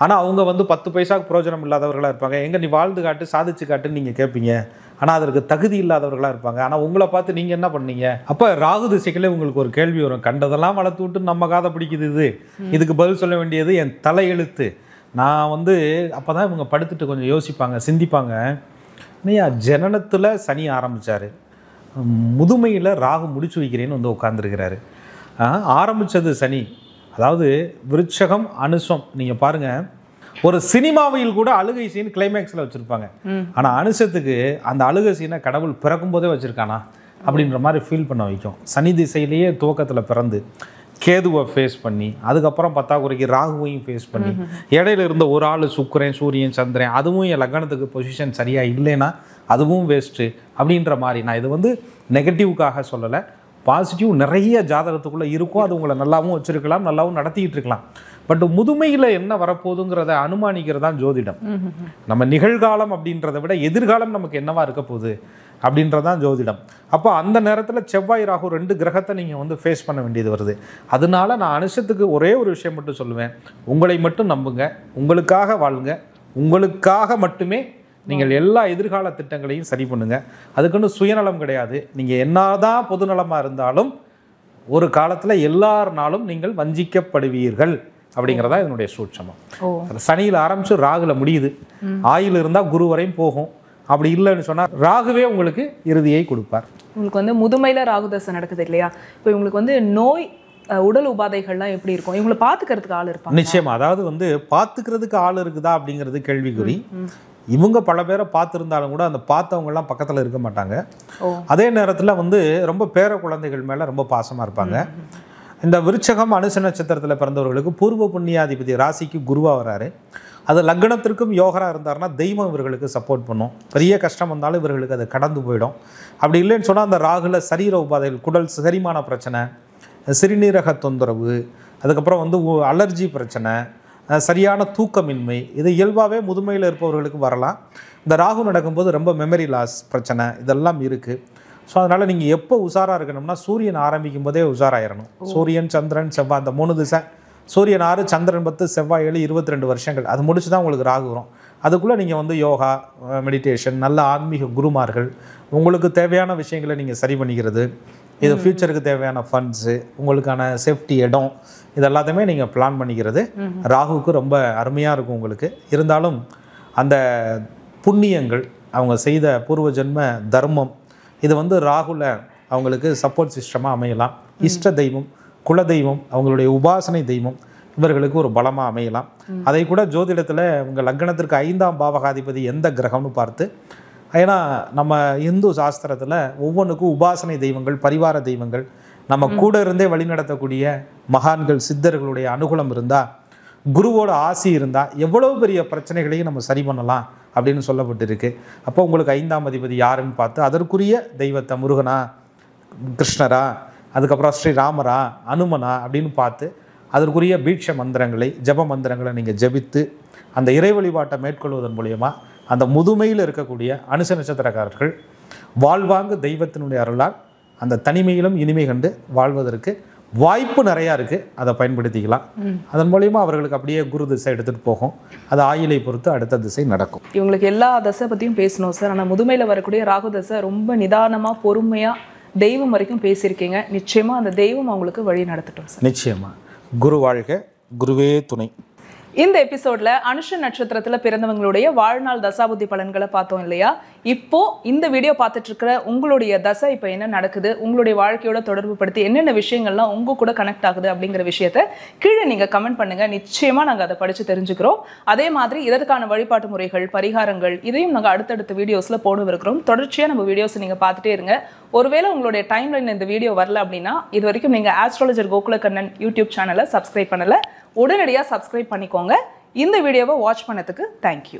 [SPEAKER 1] ஆனால் அவங்க வந்து 10 பைசாவுக்கு பிரயோஜனம் இல்லாதவர்களாக இருப்பாங்க. எங்கே நீ வாழ்ந்து காட்டு, சாதிச்சு காட்டுன்னு நீங்கள் கேட்பீங்க. ஆனால் அதற்கு தகுதி இல்லாதவர்களாக இருப்பாங்க. ஆனால் உங்களை பார்த்து நீங்கள் என்ன பண்ணீங்க? அப்போ ராகு திசைகளே உங்களுக்கு ஒரு கேள்வி வரும், கண்டதெல்லாம் வளர்த்து விட்டு நம்ம காதை பிடிக்குது, இதுக்கு பதில் சொல்ல வேண்டியது என் தலையெழுத்து. நான் வந்து அப்போ தான் இவங்க படுத்துட்டு கொஞ்சம் யோசிப்பாங்க, சிந்திப்பாங்க. இல்லையா, ஜனனத்தில் சனி ஆரம்பித்தார், முதுமையில் ராகு முடிச்சு வைக்கிறேன்னு வந்து உட்காந்துருக்கிறாரு. ஆரம்பித்தது சனி, அதாவது விருச்சகம், அனுசம். நீங்கள் பாருங்கள், ஒரு சினிமாவில் கூட அழுகை சீன் கிளைமேக்ஸில் வச்சுருப்பாங்க. ஆனால் அனுசத்துக்கு அந்த அழுகை சீனை கடவுள் பிறக்கும் போதே வச்சுருக்கானா அப்படின்ற மாதிரி ஃபீல் பண்ண வைக்கும். சனி திசையிலேயே துவக்கத்தில் பிறந்து கேதுவை ஃபேஸ் பண்ணி, அதுக்கப்புறம் பத்தாக்குறைக்கு ராகுவையும் ஃபேஸ் பண்ணி, இடையில இருந்த ஒரு ஆள் சுக்கிரன், சூரியன், சந்திரன், அதுவும் என் லக்னத்துக்கு பொசிஷன் சரியாக இல்லைன்னா அதுவும் வேஸ்ட்டு அப்படின்ற மாதிரி. நான் இது வந்து நெகட்டிவ்காக சொல்லலை, பாசிட்டிவ் நிறைய ஜாதகத்துக்குள்ளே இருக்கும். அது உங்களை நல்லாவும் வச்சுருக்கலாம், நல்லாவும் நடத்திக்கிட்டு இருக்கலாம். பட் முதுமையில் என்ன வரப்போகுதுங்கிறத அனுமானிக்கிறது தான் ஜோதிடம். நம்ம நிகழ்காலம் அப்படின்றத விட எதிர்காலம் நமக்கு என்னவா இருக்க போகுது அப்படின்றதான் ஜோதிடம். அப்போ அந்த நேரத்தில் செவ்வாய் ராகு 2 கிரகத்தை நீங்கள் வந்து ஃபேஸ் பண்ண வேண்டியது வருது. அதனால நான் அனுஷத்துக்கு ஒரே ஒரு விஷயம் மட்டும் சொல்லுவேன், உங்களை மட்டும் நம்புங்க, உங்களுக்காக வாழுங்க, உங்களுக்காக மட்டுமே நீங்கள் எல்லா எதிர்கால திட்டங்களையும் சரி பண்ணுங்க. அதுக்குன்னு சுயநலம் கிடையாது. நீங்கள் என்னதான் பொதுநலமாக இருந்தாலும் ஒரு காலத்தில் எல்லாருனாலும் நீங்கள் வஞ்சிக்கப்படுவீர்கள் அப்படிங்கிறதா இதனுடைய சூட்சமம். சனியில் ஆரம்பிச்சு ராகுல முடியுது, ஆயில் இருந்தால் குரு வரையும் போகும். அப்படி இல்லைன்னு சொன்னால் ராகுவே உங்களுக்கு இறுதியை கொடுப்பார். உங்களுக்கு
[SPEAKER 2] வந்து முதுமையில் ராகு தசை நடக்குது இல்லையா, இப்போ இவங்களுக்கு வந்து நோய், உடல் உபாதைகள்லாம் எப்படி இருக்கும்? இவங்களை பார்த்துக்கிறதுக்கு ஆள் இருப்பாங்க?
[SPEAKER 1] நிச்சயமா, அதாவது வந்து பார்த்துக்கிறதுக்கு ஆள் இருக்குதா அப்படிங்கிறது கேள்விக்குறி. இவங்க பல பேரை பார்த்துருந்தாலும் கூட அந்த பார்த்தவங்கலாம் பக்கத்தில் இருக்க மாட்டாங்க. அதே நேரத்தில் வந்து ரொம்ப பேர குழந்தைகள் மேலே ரொம்ப பாசமாக இருப்பாங்க. இந்த விருச்சகம், அனுச நட்சத்திரத்தில் பிறந்தவர்களுக்கு பூர்வ புண்ணியாதிபதி ராசிக்கு குருவாக வராரு. அது லக்னத்திற்கும் யோகராக இருந்தாருன்னா தெய்வம் இவர்களுக்கு சப்போர்ட் பண்ணும். பெரிய கஷ்டம் வந்தாலும் இவர்களுக்கு அது கடந்து போயிடும். அப்படி இல்லைன்னு சொன்னால் அந்த ராகுல சரீர உபாதைகள், குடல் செரிமான பிரச்சனை, சிறுநீரக தொந்தரவு, அதுக்கப்புறம் வந்து அலர்ஜி பிரச்சனை, சரியான தூக்கமின்மை, இது இயல்பாகவே முதுமையில் இருப்பவர்களுக்கு வரலாம். இந்த ராகு நடக்கும்போது ரொம்ப மெமரி லாஸ் பிரச்சனை இதெல்லாம் இருக்குது. ஸோ அதனால் நீங்கள் எப்போ உஷாராக இருக்கணும்னா சூரியன் ஆரம்பிக்கும் போதே உஷாராயிடணும். சூரியன், சந்திரன், செவ்வாய், அந்த 3 திசை. சூரியன் 6, சந்திரன் 10, செவ்வாய் 7, 22 வருஷங்கள். அது முடிச்சு தான் உங்களுக்கு ராகு வரும். அதுக்குள்ளே நீங்கள் வந்து யோகா, மெடிடேஷன், நல்ல ஆன்மீக குருமார்கள், உங்களுக்கு தேவையான விஷயங்களை நீங்கள் சரி பண்ணிக்கிறது, இது ஃபியூச்சருக்கு தேவையான ஃபண்ட்ஸு, உங்களுக்கான சேஃப்டி இடம், இது எல்லாத்தையுமே நீங்கள் பிளான் பண்ணிக்கிறது ராகுவுக்கு ரொம்ப அருமையாக இருக்கும் உங்களுக்கு. இருந்தாலும் அந்த புண்ணியங்கள், அவங்க செய்த பூர்வ ஜென்ம தர்மம், இது வந்து ராகுல அவங்களுக்கு சப்போர்ட் சிஸ்டமாக அமையலாம். இஷ்ட தெய்வம், குலதெய்வம், அவங்களுடைய உபாசனை தெய்வம் இவர்களுக்கு ஒரு பலமாக அமையலாம். அதை கூட ஜோதிடத்தில் உங்கள் லக்னத்திற்கு 5ஆம் பாவகாதிபதி எந்த கிரகம்னு பார்த்து, ஏன்னா நம்ம இந்து சாஸ்திரத்தில் ஒவ்வொன்றுக்கும் உபாசனை தெய்வங்கள், பரிவார தெய்வங்கள், நம்ம கூட இருந்தே வழிநடத்தக்கூடிய மகான்கள், சித்தர்களுடைய அனுகூலம் இருந்தால், குருவோட ஆசி இருந்தால் எவ்வளோ பெரிய பிரச்சனைகளையும் நம்ம சரி பண்ணலாம் அப்படின்னு சொல்லப்பட்டிருக்கு. அப்போ உங்களுக்கு 5ஆம் அதிபதி யாருன்னு பார்த்து அதற்குரிய தெய்வத்தை, முருகனா, கிருஷ்ணரா, அதுக்கப்புறம் ஸ்ரீராமரா, அனுமனா அப்படின்னு பார்த்து அதற்குரிய பீட்ச மந்திரங்களை, ஜப மந்திரங்களை நீங்கள் ஜபித்து அந்த இறை வழிபாட்டை மேற்கொள்வதன் மூலயமா அந்த முதுமையில் இருக்கக்கூடிய அனுச நட்சத்திரக்காரர்கள் வாழ்வாங்கு தெய்வத்தினுடைய அருளால் அந்த தனிமையிலும் இனிமை கண்டு வாழ்வதற்கு வாய்ப்பு நிறையா இருக்குது. அதை பயன்படுத்திக்கலாம். அதன் மூலயமா அவர்களுக்கு அப்படியே குரு திசை எடுத்துகிட்டு போகும். அது ஆயிலை பொறுத்து அடுத்த திசை நடக்கும்.
[SPEAKER 2] இவங்களுக்கு எல்லா தசை பற்றியும் பேசணும் சார். ஆனால் முதுமையில் வரக்கூடிய ராகு தசை ரொம்ப நிதானமாக, பொறுமையாக, தெய்வம் வரைக்கும் பேசியிருக்கீங்க. நிச்சயமாக அந்த தெய்வம் அவங்களுக்கு வழி நடத்தட்டும் சார்.
[SPEAKER 1] நிச்சயமாக. குரு வாழ்க, குருவே துணை.
[SPEAKER 2] இந்த எபிசோட்ல அனுஷ நட்சத்திரத்துல பிறந்தவங்களுடைய வாழ்நாள் தசாபுத்தி பலன்களை பார்த்தோம் இல்லையா? இப்போ இந்த வீடியோ பார்த்துட்டு இருக்கிற உங்களுடைய தசை இப்போ என்ன நடக்குது, உங்களுடைய வாழ்க்கையோட தொடர்பு படுத்தி என்னென்ன விஷயங்கள்லாம் உங்க கூட கனெக்ட் ஆகுது அப்படிங்கிற விஷயத்த கீழே நீங்க கமெண்ட் பண்ணுங்க. நிச்சயமா நாங்க அதை படிச்சு தெரிஞ்சுக்கிறோம். அதே மாதிரி இதற்கான வழிபாட்டு முறைகள், பரிகாரங்கள் இதையும் நாங்கள் அடுத்தடுத்த வீடியோஸ்ல போடவிருக்கிறோம். தொடர்ச்சியா நம்ம வீடியோஸ் நீங்க பார்த்துட்டே இருங்க. ஒருவேளை உங்களுடைய டைம் லைன் இந்த வீடியோ வரல அப்படின்னா, இது வரைக்கும் நீங்க ஆஸ்ட்ராலஜர் கோகுலகண்ணன் யூடியூப் சேனலை சப்ஸ்கிரைப் பண்ணல, உடனடியாக சப்ஸ்கிரைப் பண்ணிக்கோங்க. இந்த வீடியோவை வாட்ச் பண்ணதுக்கு தேங்க்யூ.